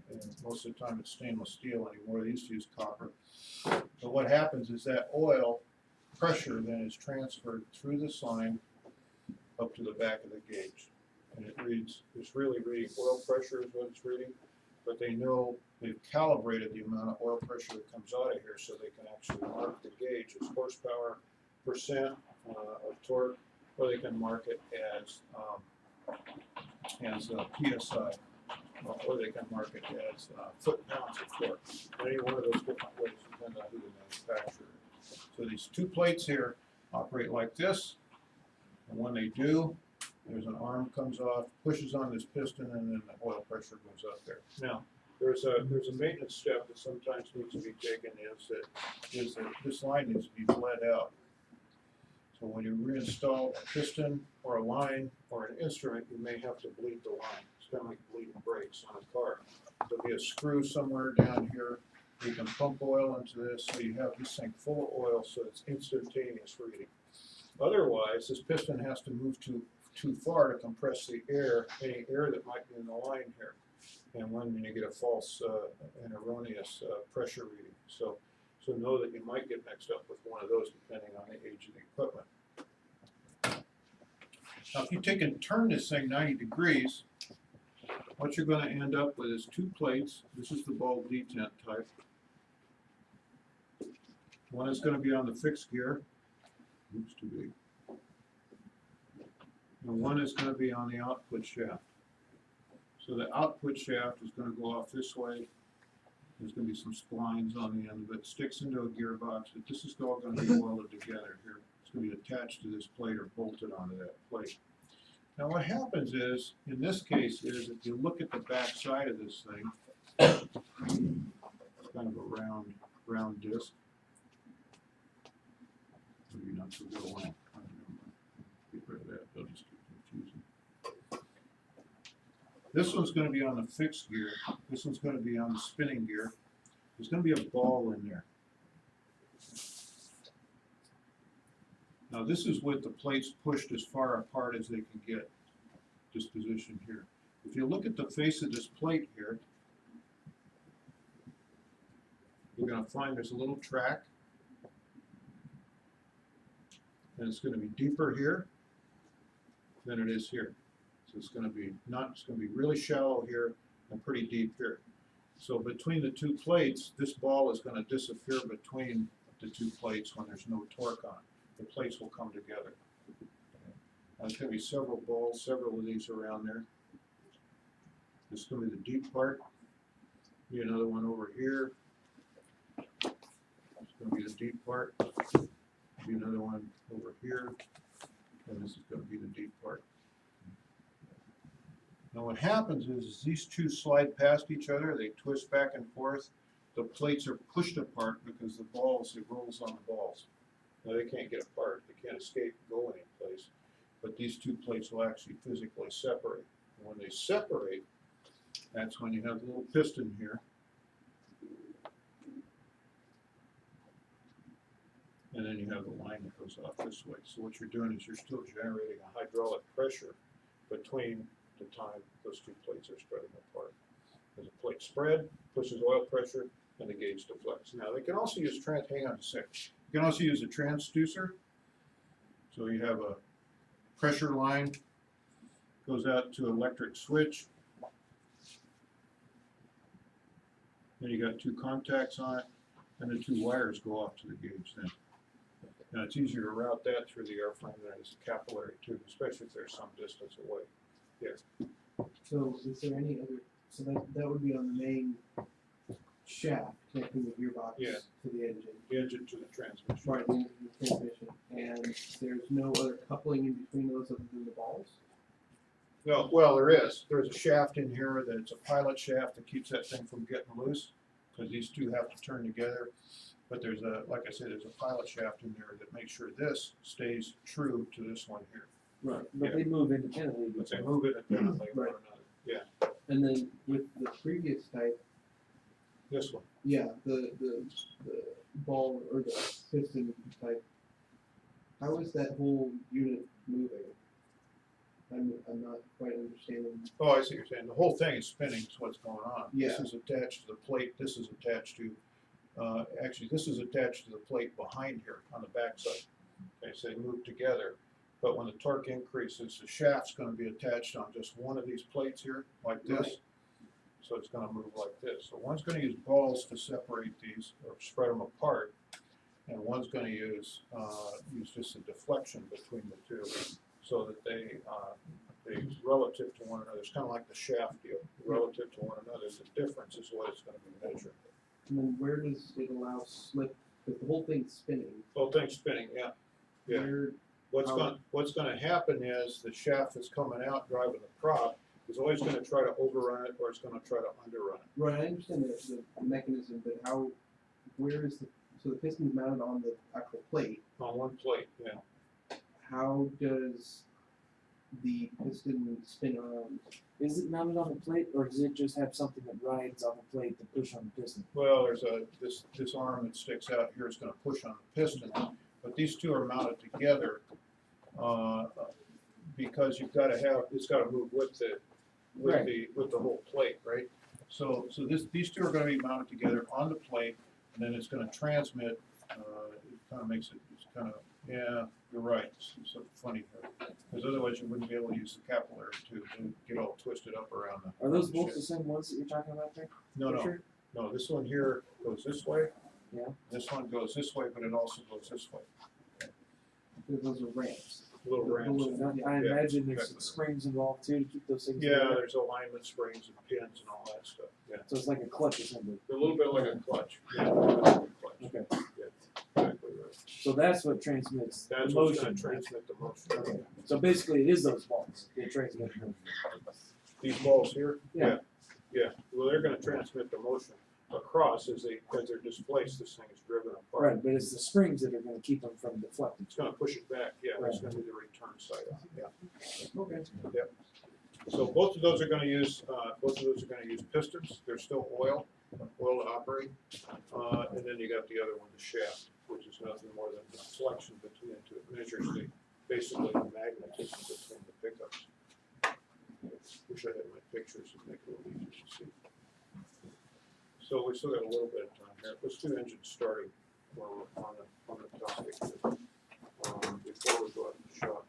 And most of the time it's stainless steel anymore, they used to use copper. But what happens is that oil pressure then is transferred through this line up to the back of the gauge. And it reads, it's really reading oil pressure is what it's reading, but they know they've calibrated the amount of oil pressure that comes out of here so they can actually mark the gauge as horsepower percent of torque, or they can mark it as PSI, or they can mark it as foot-pounds of torque. Any one of those different ways, depending on who the manufacturer is. So these two plates here operate like this, and when they do, there's an arm comes off, pushes on this piston, and then the oil pressure goes up there. Now, there's a maintenance step that sometimes needs to be taken is that this line needs to be bled out. So when you reinstall a piston or a line or an instrument, you may have to bleed the line. It's kind of like bleeding brakes on a car. There'll be a screw somewhere down here. You can pump oil into this, so you have this thing full of oil, so it's instantaneous reading. Otherwise, this piston has to move too far to compress the air, any air that might be in the line here. And when you get a false and erroneous pressure reading. So know that you might get mixed up with one of those depending on the age of the equipment. Now if you take and turn this thing 90 degrees, what you're going to end up with is two plates. This is the ball detent type. One is going to be on the fixed gear. Oops, too big. And one is going to be on the output shaft. So the output shaft is going to go off this way. There's going to be some splines on the end of it. Sticks into a gearbox. But this is all going to be welded together here. It's going to be attached to this plate or bolted onto that plate. Now what happens is, in this case, is if you look at the back side of this thing, it's kind of a round disc. Maybe not so good one. Get rid of that. They'll just get confusing. This one's going to be on the fixed gear. This one's going to be on the spinning gear. There's going to be a ball in there. Now this is with the plates pushed as far apart as they can get, this position here. If you look at the face of this plate here, you're going to find there's a little track. And it's going to be deeper here than it is here. So it's going to be really shallow here and pretty deep here. So between the two plates, this ball is going to disappear between the two plates when there's no torque on it. The plates will come together. There's going to be several balls, several of these around there. This is going to be the deep part. Be another one over here. deep part. Be another one over here, and this is gonna be the deep part. Now what happens is these two slide past each other, they twist back and forth. The plates are pushed apart because the balls, it rolls on the balls. Now they can't get apart, they can't escape, go anyplace, but these two plates will actually physically separate. And when they separate, that's when you have the little piston here. And then you have the line that goes off this way. So what you're doing is you're still generating a hydraulic pressure between the time those two plates are spreading apart. As a plate spread, pushes oil pressure, and the gauge deflects. Now they can also use hang on a sec. You can also use a transducer. So you have a pressure line, goes out to electric switch. Then you got two contacts on it, and the two wires go off to the gauge then. Now it's easier to route that through the airframe than it is a capillary tube, especially if there's some distance away. So is there any other, so that would be on the main shaft connecting the gearbox Yeah. to the engine, The engine to the transmission. right, the transmission, and there's no other coupling in between those other than the balls? No, well, there is. There's a shaft in here that's a pilot shaft that keeps that thing from getting loose, because these two have to turn together. But there's a, like I said, there's a pilot shaft in there that makes sure this stays true to this one here. Right, Yeah. But they move independently. But they move independently of one Right. another. Yeah, and then with the previous type, this one. yeah, the ball or the piston type, how is that whole unit moving? I'm not quite understanding. Oh, I see what you're saying. The whole thing is spinning is what's going on. This Yeah. is attached to the plate, this is attached to, actually, this is attached to the plate behind here on the backside. Okay, so they move together. But when the torque increases, the shaft's gonna be attached on just one of these plates here, like this. Right. So it's gonna move like this. So one's gonna use balls to separate these or spread them apart. And one's gonna use just a deflection between the two so that they relative to one another. It's kinda like the shaft deal, relative to one another. The difference is what it's gonna be measured. And then where does it allow slip, because the whole thing's spinning, Whole thing's spinning, yeah. Yeah. where, What's gonna happen is the shaft that's coming out driving the prop is always gonna try to overrun it or it's gonna try to underrun it. right, I understand the mechanism, but how, where is so the piston's mounted on the actual plate, On one plate, yeah. how does the piston spin around? Is it mounted on the plate, or does it just have something that rides on the plate to push on the piston? Well, there's this arm that sticks out here is gonna push on the piston, but these two are mounted together, because you've gotta have, it's gotta move with the whole plate, right? So these two are gonna be mounted together on the plate, and then it's gonna transmit, it kinda makes it, it's kinda, yeah, you're right, it's so funny, because otherwise you wouldn't be able to use the capillary tube and get all twisted up around the. Are those the both shaft. the same ones that you're talking about there? No, no, Picture? no, this one here goes this way. Yeah. This one goes this way, but it also goes this way, Because those are ramps. little The ramps. little- I Yeah, imagine there's exactly. springs involved too to keep those things Yeah, together. there's alignment springs and pins and all that stuff, yeah. So it's like a clutch assembly. A little bit like a clutch, yeah, a little bit like a clutch. Okay. Yeah, exactly right. So that's what transmits the That's what's gonna motion. transmit the motion. Okay. So basically, it is those balls that transmit the motion. These balls here? Yeah. Yeah, well, they're gonna transmit the motion across as they're displaced, this thing is driven apart. Right, but it's the springs that are going to keep them from deflecting. It's gonna push it back, yeah, that's Right. gonna be the return side on it, yeah. Okay. So both of those are gonna use, pistons, they're still oil to operate. And then you got the other one, the shaft, which is nothing more than the deflection between the two. It measures basically the magnetism between the pickups. Wish I had my pictures to make it a little easier to see. So we still got a little bit of time here. Let's do engine starting while we're on the topic. Before we go out to shop.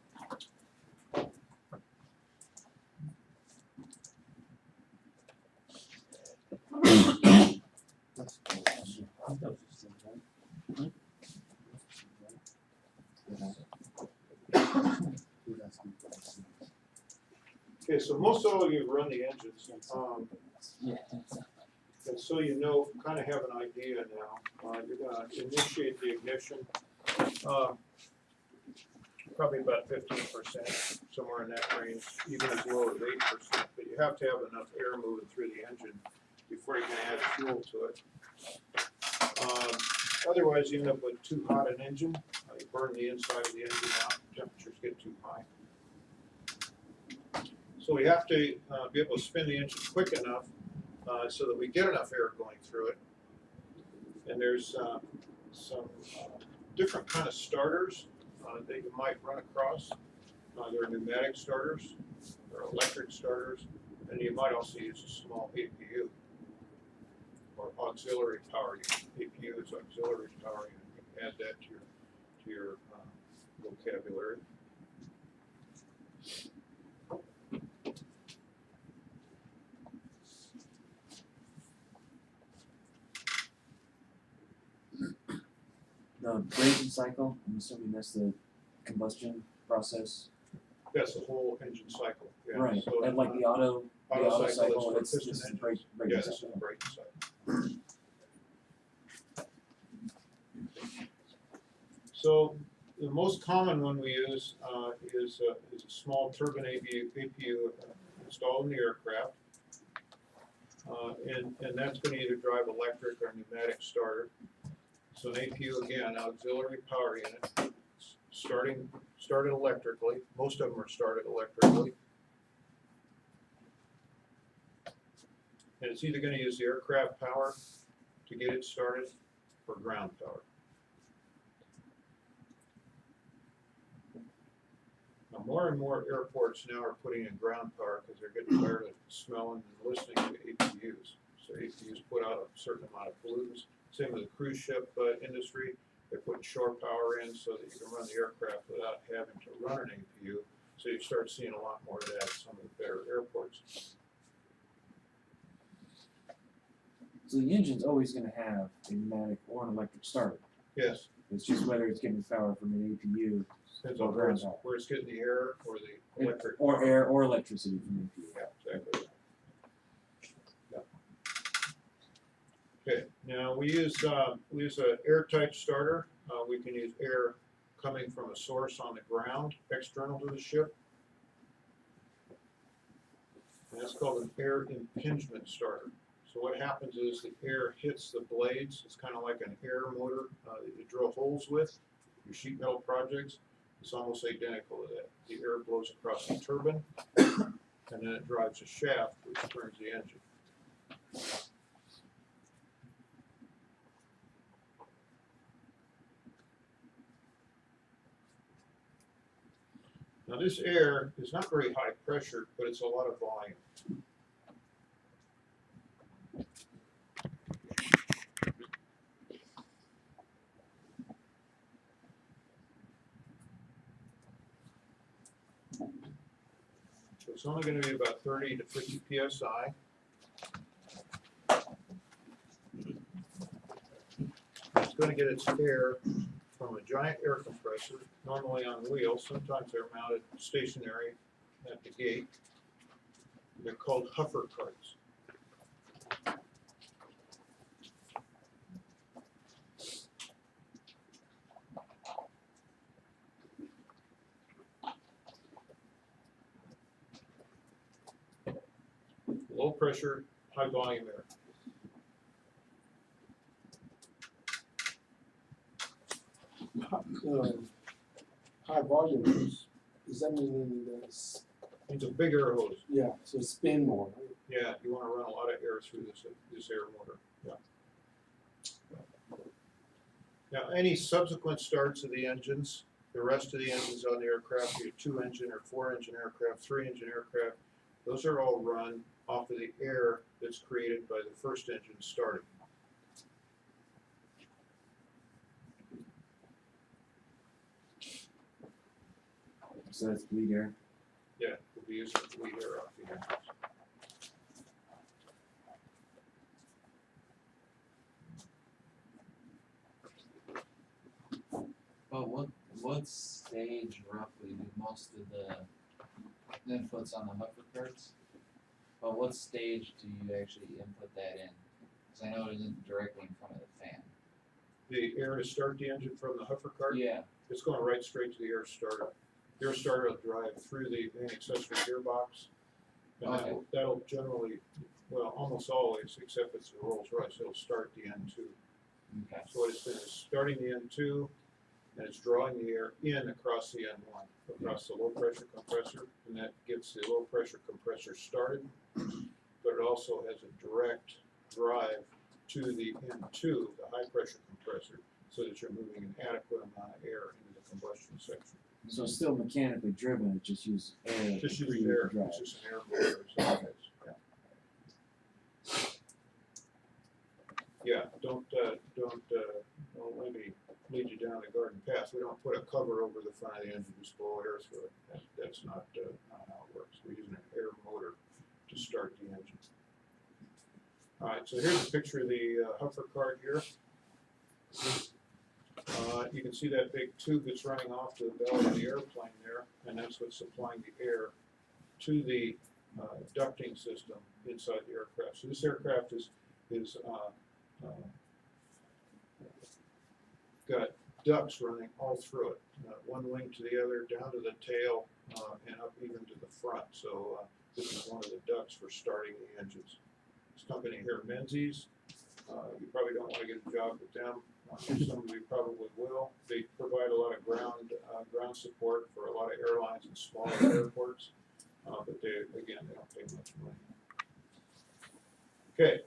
Okay, so most all of you run the engines. And so you know, kind of have an idea now, you're gonna initiate the ignition, probably about 15%, somewhere in that range, even as low as 8%. But you have to have enough air moving through the engine before you can add fuel to it. Otherwise, you end up with too hot an engine. You burn the inside of the engine out, temperatures get too high. So we have to be able to spin the engine quick enough so that we get enough air going through it. And there's some different kind of starters that you might run across. There are pneumatic starters, there are electric starters, and you might also use a small APU or auxiliary power unit. APU is auxiliary power unit. You can add that to your vocabulary. The braking cycle, I'm assuming that's the combustion process. That's the whole engine cycle. Yeah. Right, So, and like the auto auto cycle, is it's for piston this is engines. braking Yeah, this is cycle. the braking cycle. So the most common one we use is a small turbine APU installed in the aircraft. And that's going to either drive electric or pneumatic starter. So an APU, again, auxiliary power unit, started electrically. Most of them are started electrically. And it's either going to use the aircraft power to get it started or ground power. Now, more and more airports now are putting in ground power because they're getting tired of smelling and listening to APUs. So APUs put out a certain amount of pollutants. Same with the cruise ship industry. They're putting shore power in so that you can run the aircraft without having to run an APU. So you start seeing a lot more of that at some of the better airports. So the engine's always going to have a pneumatic or an electric starter. Yes, It's just whether it's getting power from an APU depends on where it's getting the air or the electric. or power. air or electricity from an APU. Yeah, exactly. Yeah. Okay, now we use an airtight starter. We can use air coming from a source on the ground, external to the ship. And that's called an air impingement starter. So what happens is the air hits the blades. It's kind of like an air motor that you drill holes with. Your sheet metal projects, it's almost identical to that. The air blows across the turbine, and then it drives a shaft, which turns the engine. Now this air is not very high pressure, but it's a lot of volume. So it's only going to be about 30 to 50 psi. It's going to get its air from a giant air compressor, normally on wheels. Sometimes they're mounted stationary at the gate. They're called huffer carts. Low pressure, high volume air. High volume hose, does that mean that's, It's a big air hose. yeah, so spin more, right? Yeah, you want to run a lot of air through this air motor. Yeah. Now, any subsequent starts of the engines, the rest of the engines on the aircraft, be it 2-engine or 4-engine aircraft, 3-engine aircraft, those are all run off of the air that's created by the first engine starting. So that's bleed air. Yeah, we'll be using the bleed air off the engines. But what stage roughly do most of the inputs on the hover carts? But what stage do you actually input that in? Cause I know it isn't directly in front of the fan. The air to start the engine from the huffer cart, Yeah, it's going right straight to the air starter. The air starter will drive through the main accessory gearbox. And that'll generally, well, almost always, except it's a Rolls Royce, it'll start the N2. okay. So what it's doing is starting the N2, and it's drawing the air in across the N1, across the low pressure compressor, and that gets the low pressure compressor started. But it also has a direct drive to the N2, the high pressure compressor, so that you're moving an adequate amount of air into the combustion section. So it's still mechanically driven, it just uses air. Just to using air, drive. it's just an air motor. So yeah, don't let me lead you down the garden path. We don't put a cover over the front of the engine to blow air through it. That's not how it works. We're using an air motor to start the engine. All right, so here's a picture of the huffer cart here. You can see that big tube that's running off to the belly of the airplane there, and that's what's supplying the air to the ducting system inside the aircraft. So this aircraft is got ducts running all through it, one wing to the other, down to the tail, and up even to the front. So this is one of the ducts for starting the engines. This company here, Menzies, you probably don't want to get a job with them. Some of you probably will. They provide a lot of ground support for a lot of airlines and smaller airports, but they don't pay much money. Okay,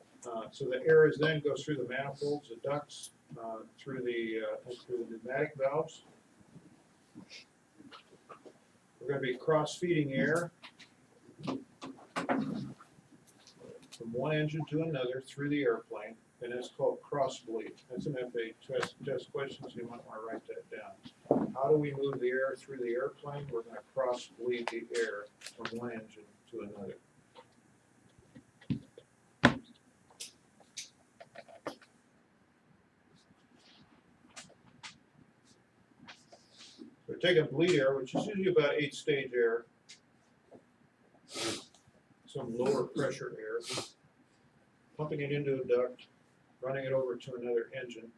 so the air then goes through the manifolds, the ducts, through the pneumatic valves. We're going to be cross-feeding air from one engine to another through the airplane, and it's called cross-bleed. That's an FAA test question, so you might want to write that down. How do we move the air through the airplane? We're going to cross-bleed the air from one engine to another. We're taking bleed air, which is usually about 8-stage air, some lower pressure air, pumping it into a duct, running it over to another engine.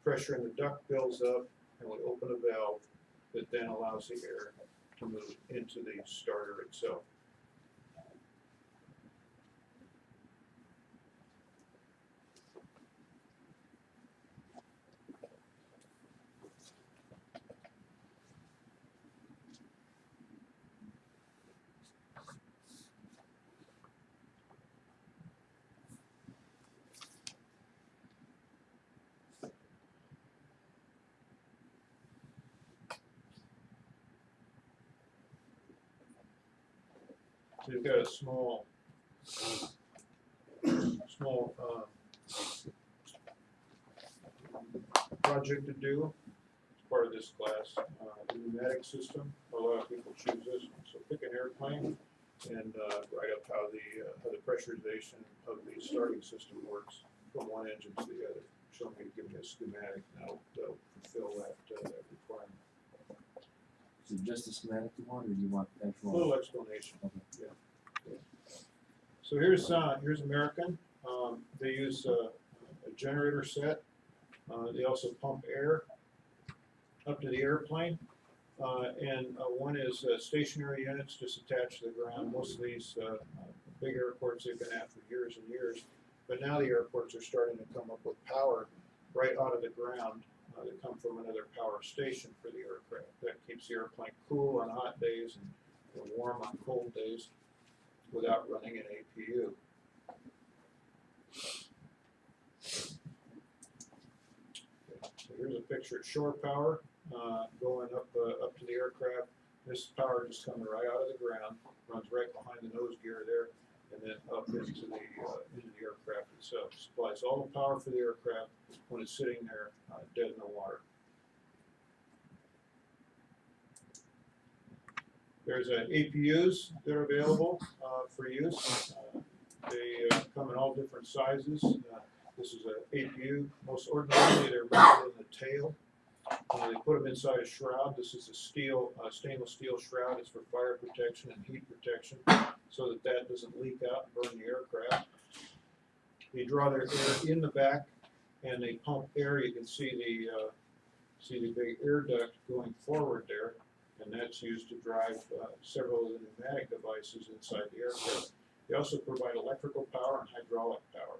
Pressure in the duct builds up, and we open a valve that then allows the air to move into the starter itself. So you've got a small project to do as part of this class. The pneumatic system, a lot of people choose this one. So pick an airplane and write up how the pressurization of the starting system works from one engine to the other. Show me, give me a schematic, and that'll fulfill that requirement. Is it just a schematic you want, or do you want A actual? little explanation. Okay. Yeah. So here's American. They use a generator set. They also pump air up to the airplane. And one is stationary units just attached to the ground. Most of these big airports they've been at for years and years. But now the airports are starting to come up with power right out of the ground that come from another power station for the aircraft. That keeps the airplane cool on hot days and warm on cold days without running an APU. So here's a picture of shore power going up to the aircraft. This power just coming right out of the ground, runs right behind the nose gear there, and then up into the aircraft itself. Supplies all the power for the aircraft when it's sitting there dead in the water. There's APUs that are available for use. They come in all different sizes. This is an APU. Most ordinarily, they're mounted in the tail. They put them inside a shroud. This is a stainless steel shroud. It's for fire protection and heat protection, so that doesn't leak out and burn the aircraft. They draw their air in the back and they pump air. You can see the big air duct going forward there, and that's used to drive several of the pneumatic devices inside the aircraft. They also provide electrical power and hydraulic power.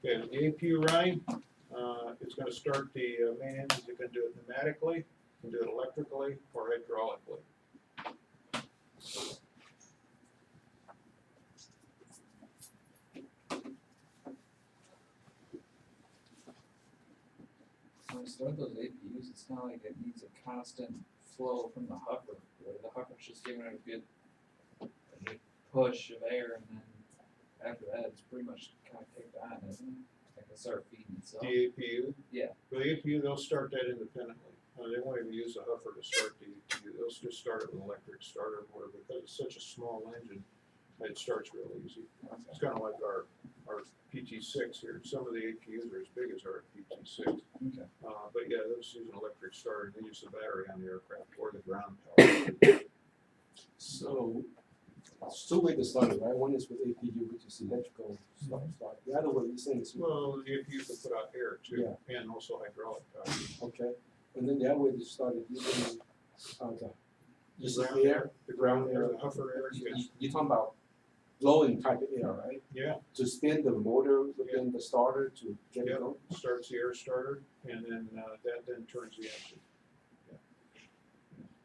Okay, the APU running, it's going to start the main engines. You can do it pneumatically, you can do it electrically, or hydraulically. When we start those APUs, it's not like it needs a constant flow from the hover, where the hover's just giving it a good push of air, and then after that, it's pretty much kind of kicked on, isn't it? Like it start feeding itself. The APU? Yeah. For the APU, they'll start that independently. They won't even use a huffer to start the APU. They'll just start it with an electric starter motor because it's such a small engine. It starts real easy. It's kind of like our PT6 here. Some of the APUs are as big as our PT6. Okay. But yeah, they'll just use an electric starter. They use the battery on the aircraft or the ground power. So, two ways to start it, right? One is with APU, which is electrical start. The other way you're saying is, Well, the APU can put out air too, and also hydraulic power. okay. And then the other way to start it using, using Ground air, the ground air, the huffer air, you're talking about blowing type of air, right? yeah. To spin the motor within the starter to get it Yep, going? starts the air starter, and then that then turns the engine. Yeah.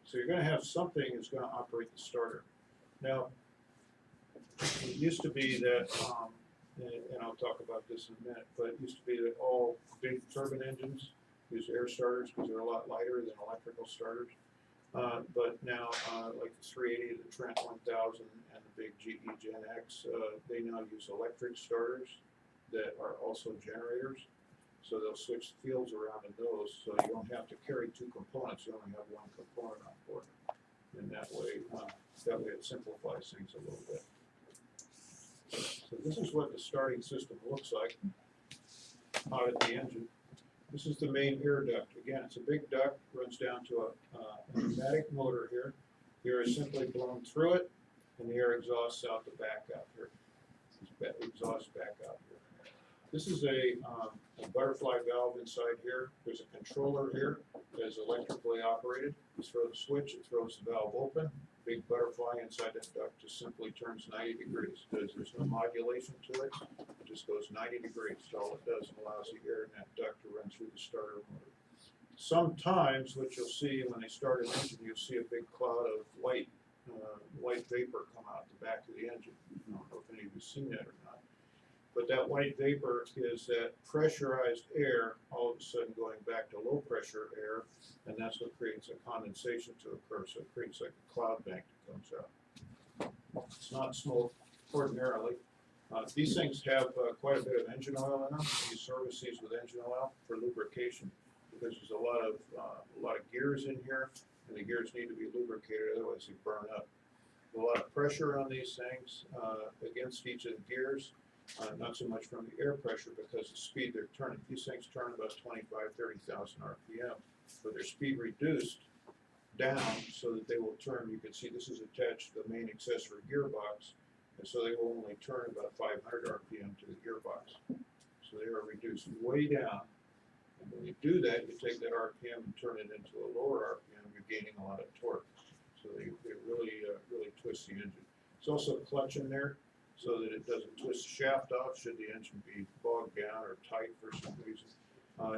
So you're gonna have something that's gonna operate the starter. Now, it used to be that, and I'll talk about this in a minute, but it used to be that all big turbine engines use air starters because they're a lot lighter than electrical starters. But now, like the 380, the Trent 1000, and the big GE Gen X, they now use electric starters that are also generators. So they'll switch the fields around in those, so you don't have to carry two components. You only have one component on board. And that way it simplifies things a little bit. So this is what the starting system looks like out at the engine. This is the main air duct. Again, it's a big duct, runs down to a pneumatic motor here. The air is simply blown through it, and the air exhausts out the back out here. Exhausts back out here. This is a butterfly valve inside here. There's a controller here that is electrically operated. You throw the switch, it throws the valve open. Big butterfly inside that duct just simply turns 90 degrees. There's no modulation to it. It just goes 90 degrees. That's all it does. It allows the air in that duct to run through the starter motor. Sometimes what you'll see when they start an engine, you'll see a big cloud of white vapor come out the back of the engine. I don't know if any of you have seen that or not. But that white vapor is that pressurized air all of a sudden going back to low pressure air, and that's what creates a condensation to occur. So it creates like a cloud bank that comes out. It's not smoke ordinarily. These things have quite a bit of engine oil in them. You service these with engine oil for lubrication because there's a lot of gears in here, and the gears need to be lubricated, otherwise they burn up. A lot of pressure on these things against each of the gears. Not so much from the air pressure because the speed they're turning. These things turn about 30,000 RPM, but their speed reduced down so that they will turn. You can see this is attached to the main accessory gearbox, and so they will only turn about 500 RPM to the gearbox. So they are reduced way down. And when you do that, you take that RPM and turn it into a lower RPM, you're gaining a lot of torque. So they really twist the engine. There's also a clutch in there, so that it doesn't twist the shaft off should the engine be bogged down or tight for some reason.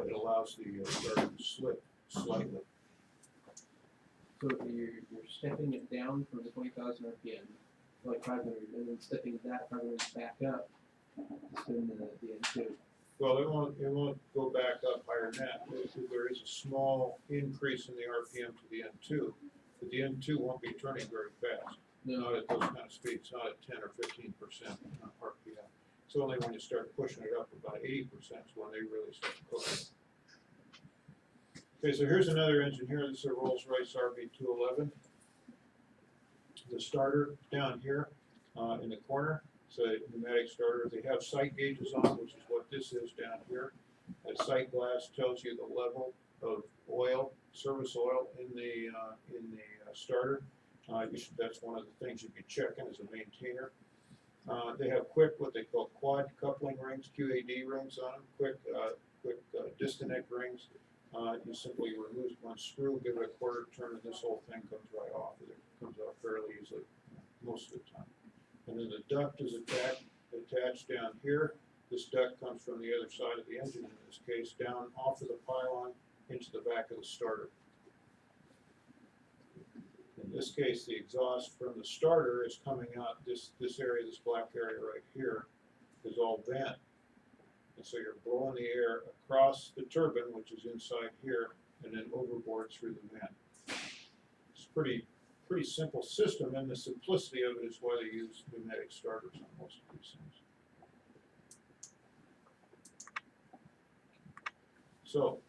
It allows the starter to slip slightly. So you're stepping it down from the 20,000 RPM, like 500, and then stepping that 500 back up to spin the N2. Well, it won't go back up higher than that. There is a small increase in the RPM to the N2, but the N2 won't be turning very fast. Not at those kind of speeds, not at 10 or 15% RPM. It's only when you start pushing it up about 80% is when they really start cooking. Okay, so here's another engine here. This is a Rolls-Royce RB211. The starter down here in the corner. It's a pneumatic starter. They have sight gauges on, which is what this is down here. That sight glass tells you the level of oil, service oil in the starter. That's one of the things you can check in as a maintainer. They have quick, what they call quad coupling rings, QAD rings on them, quick disconnect rings. You simply remove one screw, give it a quarter turn, and this whole thing comes right off. It comes off fairly easily most of the time. And then the duct is attached down here. This duct comes from the other side of the engine, in this case, down off of the pylon into the back of the starter. In this case, the exhaust from the starter is coming out, this area, this black area right here, is all vent. And so you're blowing the air across the turbine, which is inside here, and then overboard through the vent. It's pretty simple system, and the simplicity of it is why they use pneumatic starters on most of these things. So,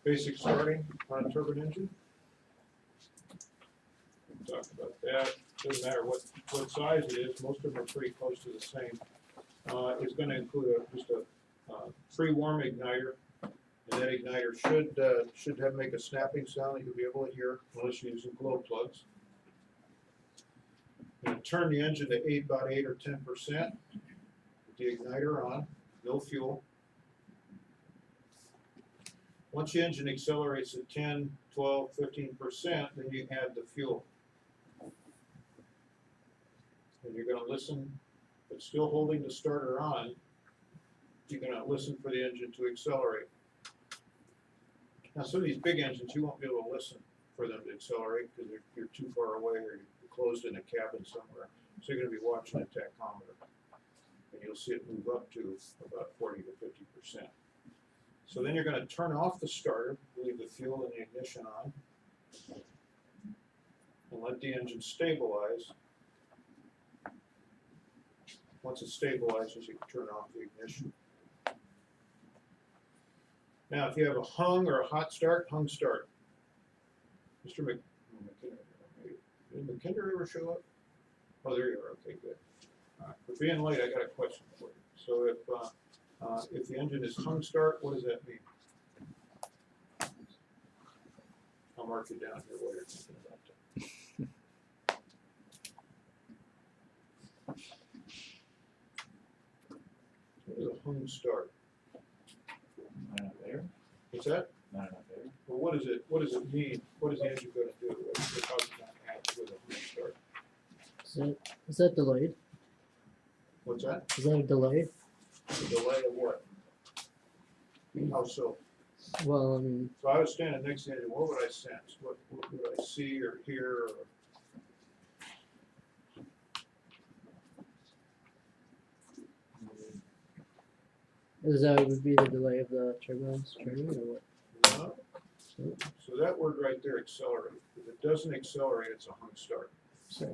basic starting on a turbine engine. Talk about that. Doesn't matter what size it is. Most of them are pretty close to the same. It's going to include just a pre-warm igniter, and that igniter should make a snapping sound that you'll be able to hear unless you're using glow plugs. And turn the engine to about 8 or 10%. With the igniter on, no fuel. Once the engine accelerates to 10, 12, 15%, then you add the fuel. And you're going to listen, but still holding the starter on, you're going to listen for the engine to accelerate. Now, some of these big engines, you won't be able to listen for them to accelerate because you're too far away or you're closed in a cabin somewhere. So you're going to be watching a tachometer. And you'll see it move up to about 40 to 50%. So then you're going to turn off the starter, leave the fuel and the ignition on, and let the engine stabilize. Once it stabilizes, you can turn off the ignition. Now, if you have a hung or a hot start, hung start. Mr. Did McKinder ever show up? Oh, there you are. Okay, good. All right. For being late, I got a question for you. So if the engine is hung start, what does that mean? I'll mark it down here while you're thinking about that. What is a hung start? Not there. What's that? Not there. Well, what does it mean? What is the engine going to do? How's it going to act with a hung start? Is that delayed? What's that? Is that a delay? The delay of what? How so? Well, I mean, So I was standing next to the engine, what would I sense? What would I see or hear? that would be the delay of the turbines turning, or what? No? So that word right there, accelerate. If it doesn't accelerate, it's a hung start. So,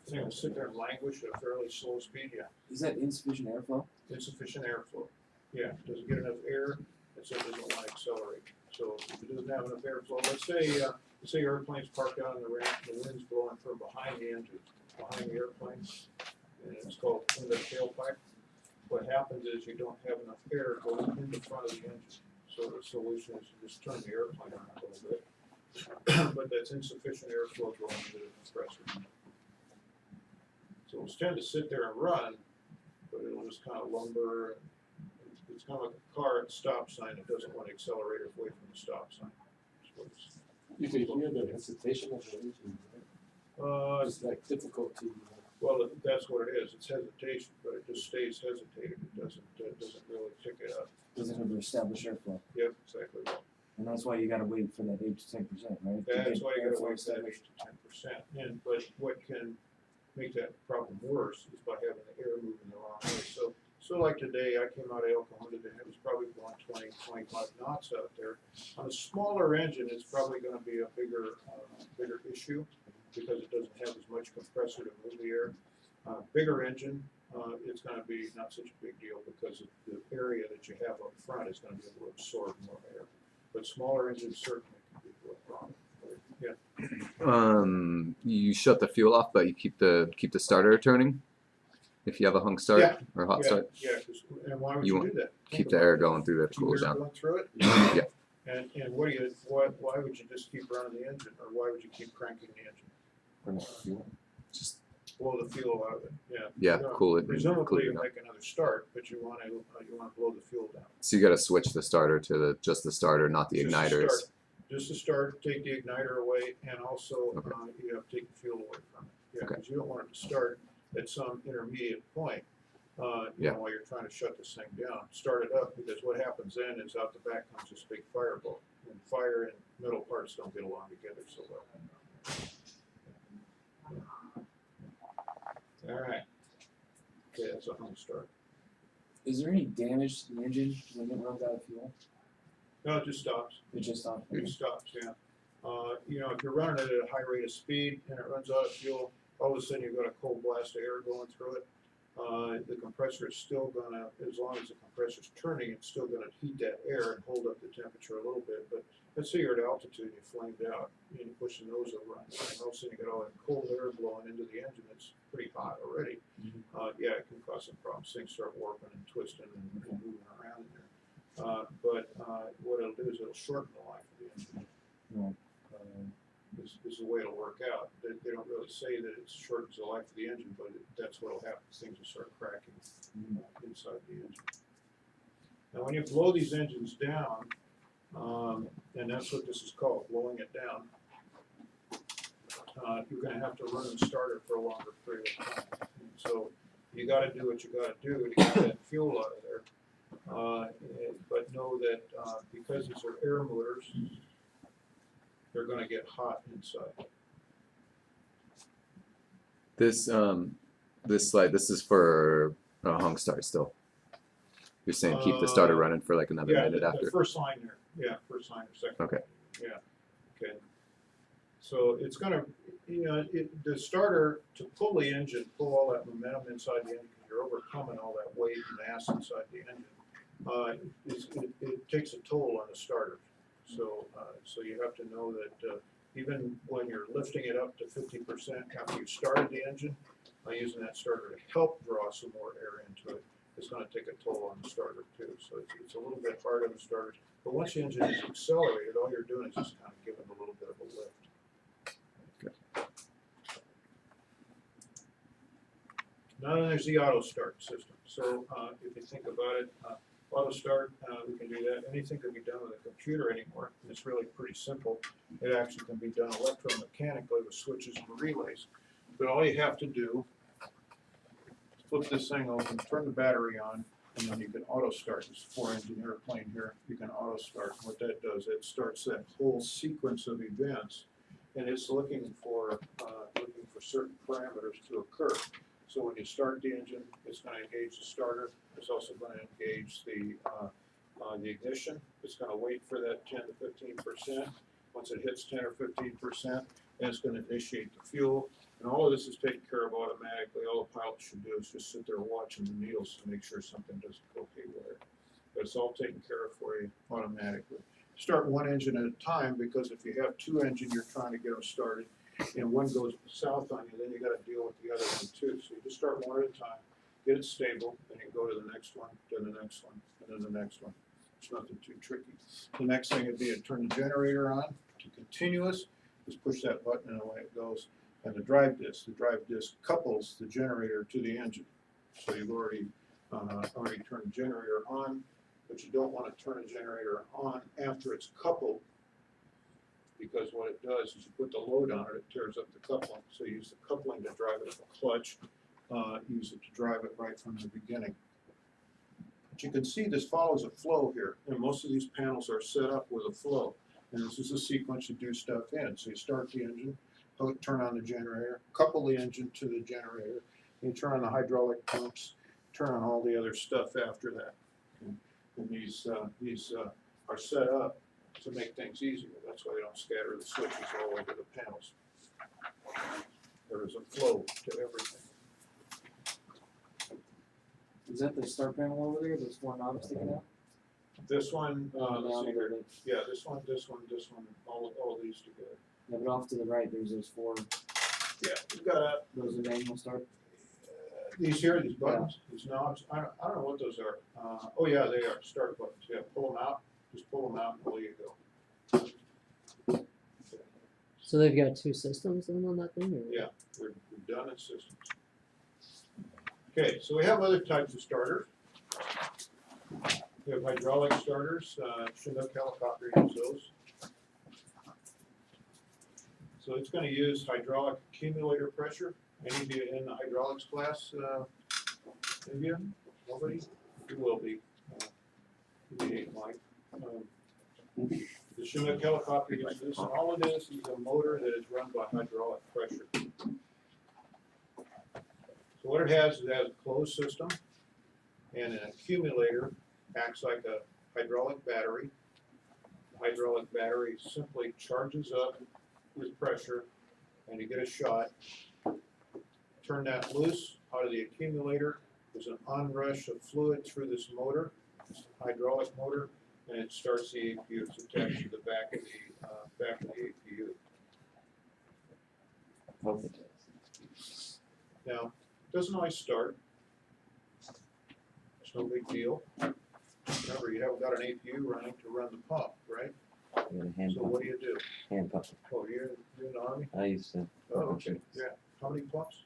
It's going to sit there and languish at a fairly slow speed, yeah. Is that insufficient airflow? Insufficient airflow. Yeah, doesn't get enough air, and so it doesn't want to accelerate. So if it doesn't have enough airflow, let's say your airplane's parked out on the ramp, the wind's blowing from behind the engine, behind the airplane, and it's called in the tailpipe. What happens is you don't have enough air going in the front of the engine. So the solution is to just turn the airplane on a little bit. But that's insufficient airflow going into the compressor. So it'll tend to sit there and run, but it'll just kind of lumber. It's kind of like a car at a stop sign that doesn't want to accelerate away from the stop sign. You can hear the hesitation of the engine, right? It's like difficulty. Well, that's what it is. It's hesitation, but it just stays hesitated. It doesn't really pick it up. Doesn't have to establish airflow. Yep, exactly. And that's why you gotta wait for that 8 to 10%, right? To That's get why you gotta airflow wait that 8 to 10%. And but what can make that problem worse is by having the air moving the wrong way. So like today, I came out of El Cajon today, it was probably going 20, 25 knots out there. On a smaller engine, it's probably going to be a bigger issue because it doesn't have as much compressor to move the air. Bigger engine, it's going to be not such a big deal because the area that you have up front is going to be able to absorb more air. But smaller engines certainly can be a problem. Yeah. You shut the fuel off, but you keep the starter turning. If you have a hung start Yeah. or hot start, Yeah, and why would You you want- do that? keep the air going through there to cool it Keep air down. going through it? Yeah. And why would you just keep running the engine, or why would you keep cranking the engine? Burn up fuel. Just blow the fuel out of it, yeah. yeah, You're gonna- cool it. Presumably Cool you it down. make another start, but you wanna blow the fuel down. So you got to switch the starter to just the starter, not the Just to igniters. start. Just to start, take the igniter away, and also, Okay. you have to take the fuel away from it. Yeah, Okay. because you don't want it to start at some intermediate point, Yeah. while you're trying to shut this thing down. Start it up, because what happens then is out the back comes this big firebolt. And fire and metal parts don't get along together so well. All right. Okay, that's a home start. Is there any damage to the engine when it runs out of fuel? No, it just stops. It just stops. It stops, yeah. If you're running it at a high rate of speed and it runs out of fuel, all of a sudden you've got a cold blast of air going through it. The compressor is still gonna, as long as the compressor's turning, it's still gonna heat that air and hold up the temperature a little bit. But let's say you're at altitude, you flamed out, and you push the nose over on it, and all of a sudden you got all that cold air blowing into the engine that's pretty hot already. Yeah, it can cause some problems. Things start warping and twisting and moving around in there. But what it'll do is it'll shorten the life of the engine. Right. This is the way it'll work out. They don't really say that it shortens the life of the engine, but that's what'll happen. Things will start cracking inside the engine. Now, when you blow these engines down, and that's what this is called, blowing it down, you're going to have to run the starter for a longer period of time. And so you got to do what you got to do to get that fuel out of there. But know that because these are air motors, they're going to get hot inside. This slide, this is for hung start still. You're saying keep the starter running for like another minute The after. first line there. Yeah, first line or second. Okay. Line. Yeah. Okay. So it's gonna, the starter to pull the engine, pull all that momentum inside the engine, because you're overcoming all that weight and mass inside the engine. It takes a toll on the starter. So you have to know that even when you're lifting it up to 50% after you started the engine, using that starter to help draw some more air into it, it's going to take a toll on the starter too. So it's a little bit hard on the starters. But once the engine is accelerated, all you're doing is just kind of giving it a little bit of a lift. Now then there's the auto start system. So if you think about it, auto start, we can do that. Anything can be done with a computer anymore. And it's really pretty simple. It actually can be done electromechanically with switches and relays. But all you have to do is flip this thing open, turn the battery on, and then you can auto start. This 4-engine airplane here, you can auto start. What that does, it starts that whole sequence of events, and it's looking for certain parameters to occur. So when you start the engine, it's going to engage the starter. It's also going to engage the ignition. It's going to wait for that 10 to 15%. Once it hits 10 or 15%, then it's going to initiate the fuel. And all of this is taken care of automatically. All the pilot should do is just sit there watching the needles to make sure something doesn't go haywire. But it's all taken care of for you automatically. Start one engine at a time, because if you have two engines, you're trying to get them started, and one goes south on you, then you got to deal with the other one too. So you just start one at a time, get it stable, then you go to the next one, then the next one, and then the next one. It's nothing too tricky. The next thing would be to turn the generator on to continuous. Just push that button and away it goes. And the drive disc couples the generator to the engine. So you've already turned the generator on, but you don't want to turn the generator on after it's coupled, because what it does is you put the load on it, it tears up the coupling. So use the coupling to drive it with a clutch, use it to drive it right from the beginning. But you can see this follows a flow here, and most of these panels are set up with a flow. And this is a sequence you do stuff in. So you start the engine, turn on the generator, couple the engine to the generator, and you turn on the hydraulic pumps, turn on all the other stuff after that. And these are set up to make things easier. That's why they don't scatter the switches all over the panels. There is a flow to everything. Is that the start panel over there? Those four knobs sticking out? This one, let's see here. Down Yeah, this one, all these together. Yeah, but off to the right, there's those four. Yeah, you've got Those are manual start. these here, these buttons, these knobs. I don't know what those are. Oh yeah, they are start buttons. Yeah, pull them out. Just pull them out, and away you go. So they've got two systems then on that thing, or? Yeah. We're done in systems. Okay, so we have other types of starters. We have hydraulic starters, Chinook helicopter uses those. So it's gonna use hydraulic accumulator pressure. Any of you in the hydraulics class, any of you? Nobody? You will be. You need Mike. The Chinook helicopter uses this, and all it is a motor that is run by hydraulic pressure. So what it has is it has a closed system, and an accumulator acts like a hydraulic battery. The hydraulic battery simply charges up with pressure, and you get a shot. Turn that loose out of the accumulator. There's an onrush of fluid through this motor, this hydraulic motor, and it starts the APU. It's attached to the back of the APU. Hope it does. Now, it doesn't always start. It's no big deal. Remember, you haven't got an APU running to run the pump, right? You got a hand So pump. what do you do? Hand pump. Oh, you're in the Army? I used to. Oh, okay, yeah. How many pumps?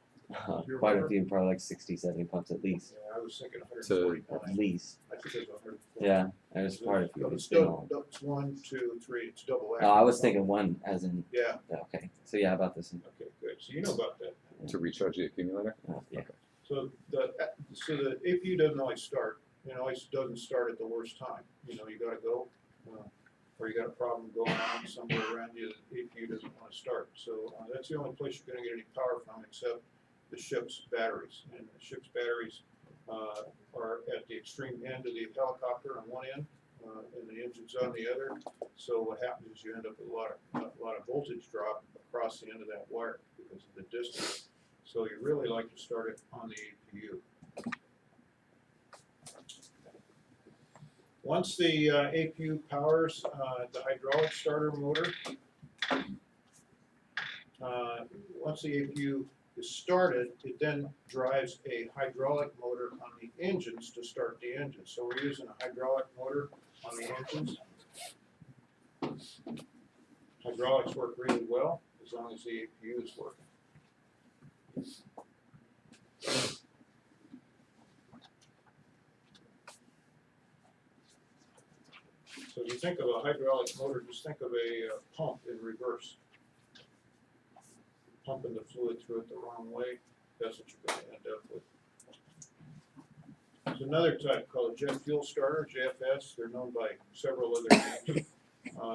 You Quite a remember? few, probably like 60, 70 pumps at least. Yeah, I was thinking 149. At least. I think it was 149. Yeah, I was part of a few. It's It's been long. it's 1, 2, 3, it's double Oh, action. I was thinking one as in, Yeah, okay. So yeah, about this. okay, good. So you know about that. To recharge the accumulator? Yeah. So the APU doesn't always start. It always doesn't start at the worst time. You gotta go, or you got a problem going on somewhere around you, the APU doesn't want to start. So that's the only place you're gonna get any power from except the ship's batteries. And the ship's batteries are at the extreme end of the helicopter on one end, and the engine's on the other. So what happens is you end up with a lot of voltage drop across the end of that wire because of the distance. So you really like to start it on the APU. Once the APU powers the hydraulic starter motor, once the APU is started, it then drives a hydraulic motor on the engines to start the engine. So we're using a hydraulic motor on the engines. Hydraulics work really well as long as the APU is working. So if you think of a hydraulic motor, just think of a pump in reverse. Pumping the fluid through it the wrong way, that's what you're going to end up with. There's another type called a jet fuel starter, JFS. They're known by several other names.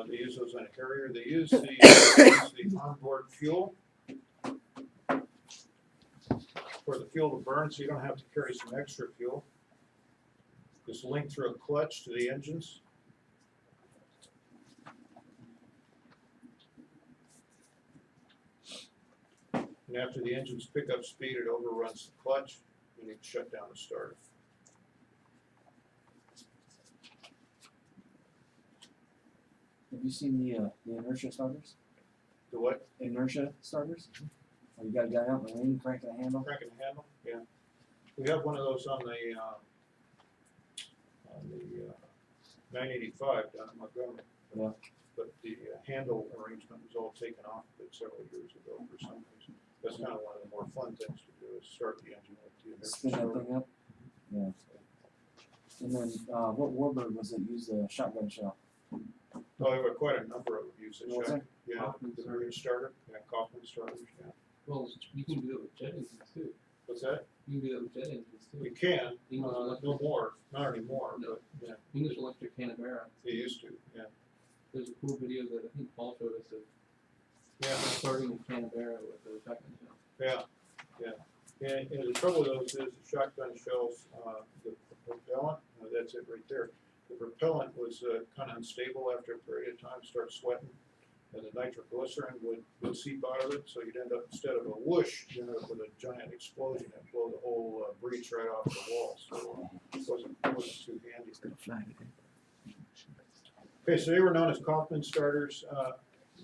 They use those on a Harrier. They use the onboard fuel for the fuel to burn, so you don't have to carry some extra fuel. Just link through a clutch to the engines. And after the engines pick up speed, it overruns the clutch, and you can shut down the starter. Have you seen the inertia starters? The what? Inertia starters? Where you got a guy out in the lane cranking a handle? Cranking the handle? Yeah. We have one of those on the 985 down in Montgomery. Yeah. But the handle arrangement was all taken off of it several years ago for some reason. That's kind of one of the more fun things to do is start the engine with the inertia Spin that starter. thing up? Yeah. And then, what warbird was it used a shotgun shell? Oh, there were quite a number of them used at Was Shaq. there? Yeah, Kaufman the starter. Marine starter, yeah, Kaufman starters, yeah. Well, you can do it with jet engines too. What's that? You can do it with jet engines We too. can, English no electric, more, not anymore, No. but yeah, English Electric Canberra. they used to, yeah. There's a cool video that I think Paul showed us of Yeah, starting in Canberra with a shotgun shell. yeah. And the trouble with those is the shotgun shells, the propellant, that's it right there. The propellant was kind of unstable after a period of time, start sweating, and the nitroglycerin would seep out of it, so you'd end up, instead of a whoosh, you end up with a giant explosion and blow the whole breech right off the wall, so it wasn't too handy. It's gonna flag it. Okay, so they were known as Kaufman starters.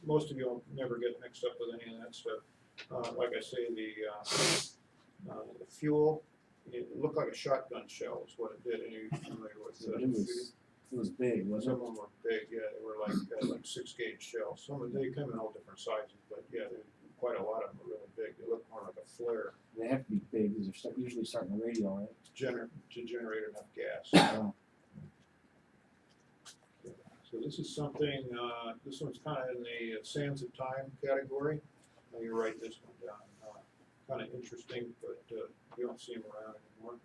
Most of you will never get mixed up with any of that stuff. Like I say, the fuel, it looked like a shotgun shell is what it did. Any familiar with It It was big, wasn't Some of them were big, yeah, they were like 6-gauge shells. Some of they come in all different sizes, but yeah, quite a lot of them are really big. They look more like a flare it? They have to be big because they're usually starting a radio, right? to generate enough gas. Oh, So this is something, this one's kind of in the sands of time category. Let me write this one down. Kind of interesting, but you don't see them around anymore.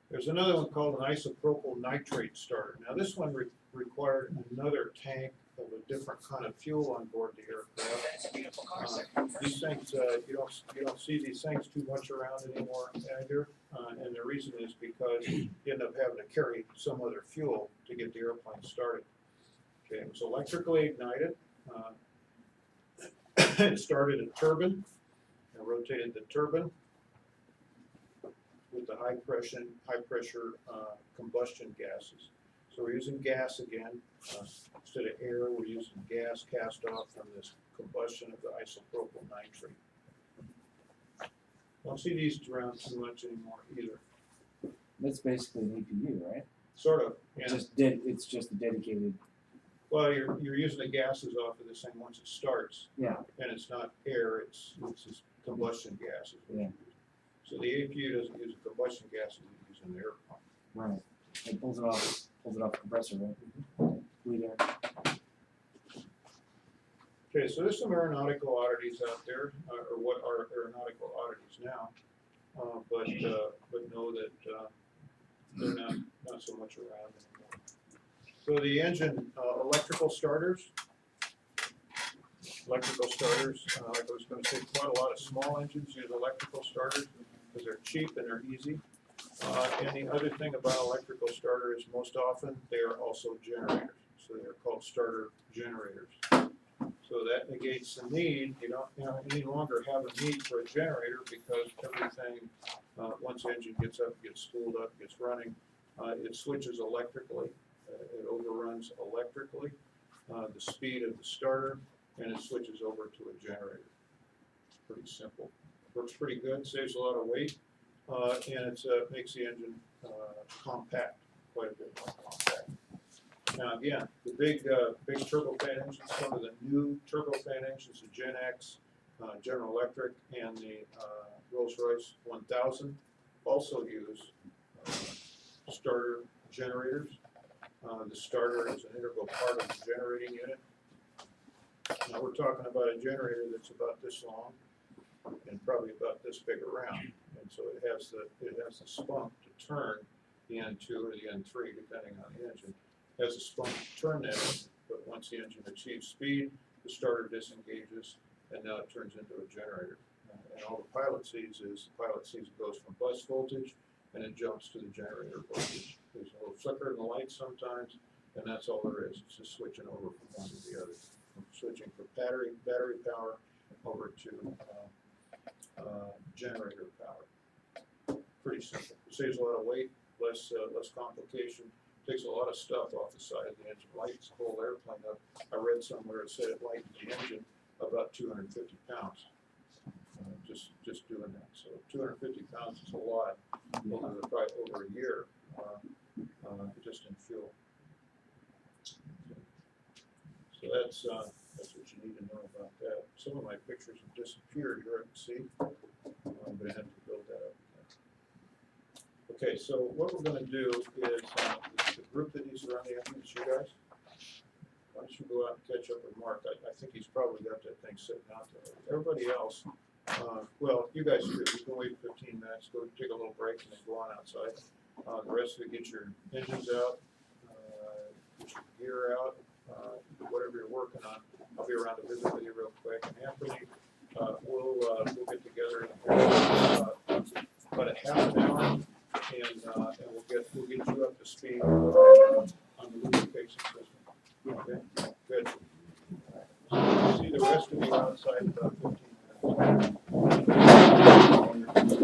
There's another one called an isopropyl nitrate starter. Now this one required another tank of a different kind of fuel on board the aircraft. These things, you don't see these things too much around anymore either, and the reason is because you end up having to carry some other fuel to get the airplane started. Okay, it was electrically ignited. It started a turbine and rotated the turbine with the high pressure combustion gases. So we're using gas again. Instead of air, we're using gas cast off from this combustion of the isopropyl nitrate. Don't see these around too much anymore either. that's basically an APU, right? Sort of, yeah. It's just a dedicated. Well, you're using the gases off of this thing once it starts, Yeah. and it's not air, it's just combustion gases. Yeah. So the APU doesn't use the combustion gases it uses in the airplane. Right. It pulls it off the compressor, right? Bleed air. Okay, so there's some aeronautical oddities out there, or what are aeronautical oddities now, but know that they're not so much around anymore. So the engine, electrical starters, like I was going to say, quite a lot of small engines use electrical starters because they're cheap and they're easy. And the other thing about electrical starter is most often they are also generators, so they're called starter generators. So that negates the need. You don't any longer have a need for a generator because everything, once the engine gets up, gets spooled up, gets running, it switches electrically. It overruns electrically the speed of the starter, and it switches over to a generator. Pretty simple. Works pretty good, saves a lot of weight, and it makes the engine compact, quite a bit more compact. Now again, the big turbofan engines, some of the new turbofan engines, the Gen X, General Electric, and the Rolls-Royce 1000 also use starter generators. The starter is an integral part of the generating unit. Now we're talking about a generator that's about this long and probably about this big around, and so it has the spunk to turn the N2 or the N3 depending on the engine. It has a spunk to turn that engine, but once the engine achieves speed, the starter disengages and now it turns into a generator. And all the pilot sees is it goes from bus voltage and it jumps to the generator voltage. There's a little flicker in the light sometimes, and that's all there is. It's just switching over from one to the other. From switching from battery power over to generator power. Pretty simple. It saves a lot of weight, less complication. Takes a lot of stuff off the side of the engine. Lights the whole airplane up. I read somewhere it said it lightens the engine about 250 pounds. Just doing that. So 250 pounds is a lot over a year, just in fuel. So that's what you need to know about that. Some of my pictures have disappeared here, I can see, but I had to build that up again. Okay, so what we're going to do is the group that needs to run the engine is you guys. Why don't you go out and catch up with Mark? I think he's probably got that thing sitting out there. Everybody else, well, you guys too. You can wait 15 minutes, go take a little break, and then go on outside. The rest of you get your engines out, get your gear out, whatever you're working on. I'll be around to visit with you real quick. And Anthony, we'll get together in about a half an hour, and we'll get you up to speed on the lubrication system. Okay, good. So see the rest of you outside in about 15 minutes.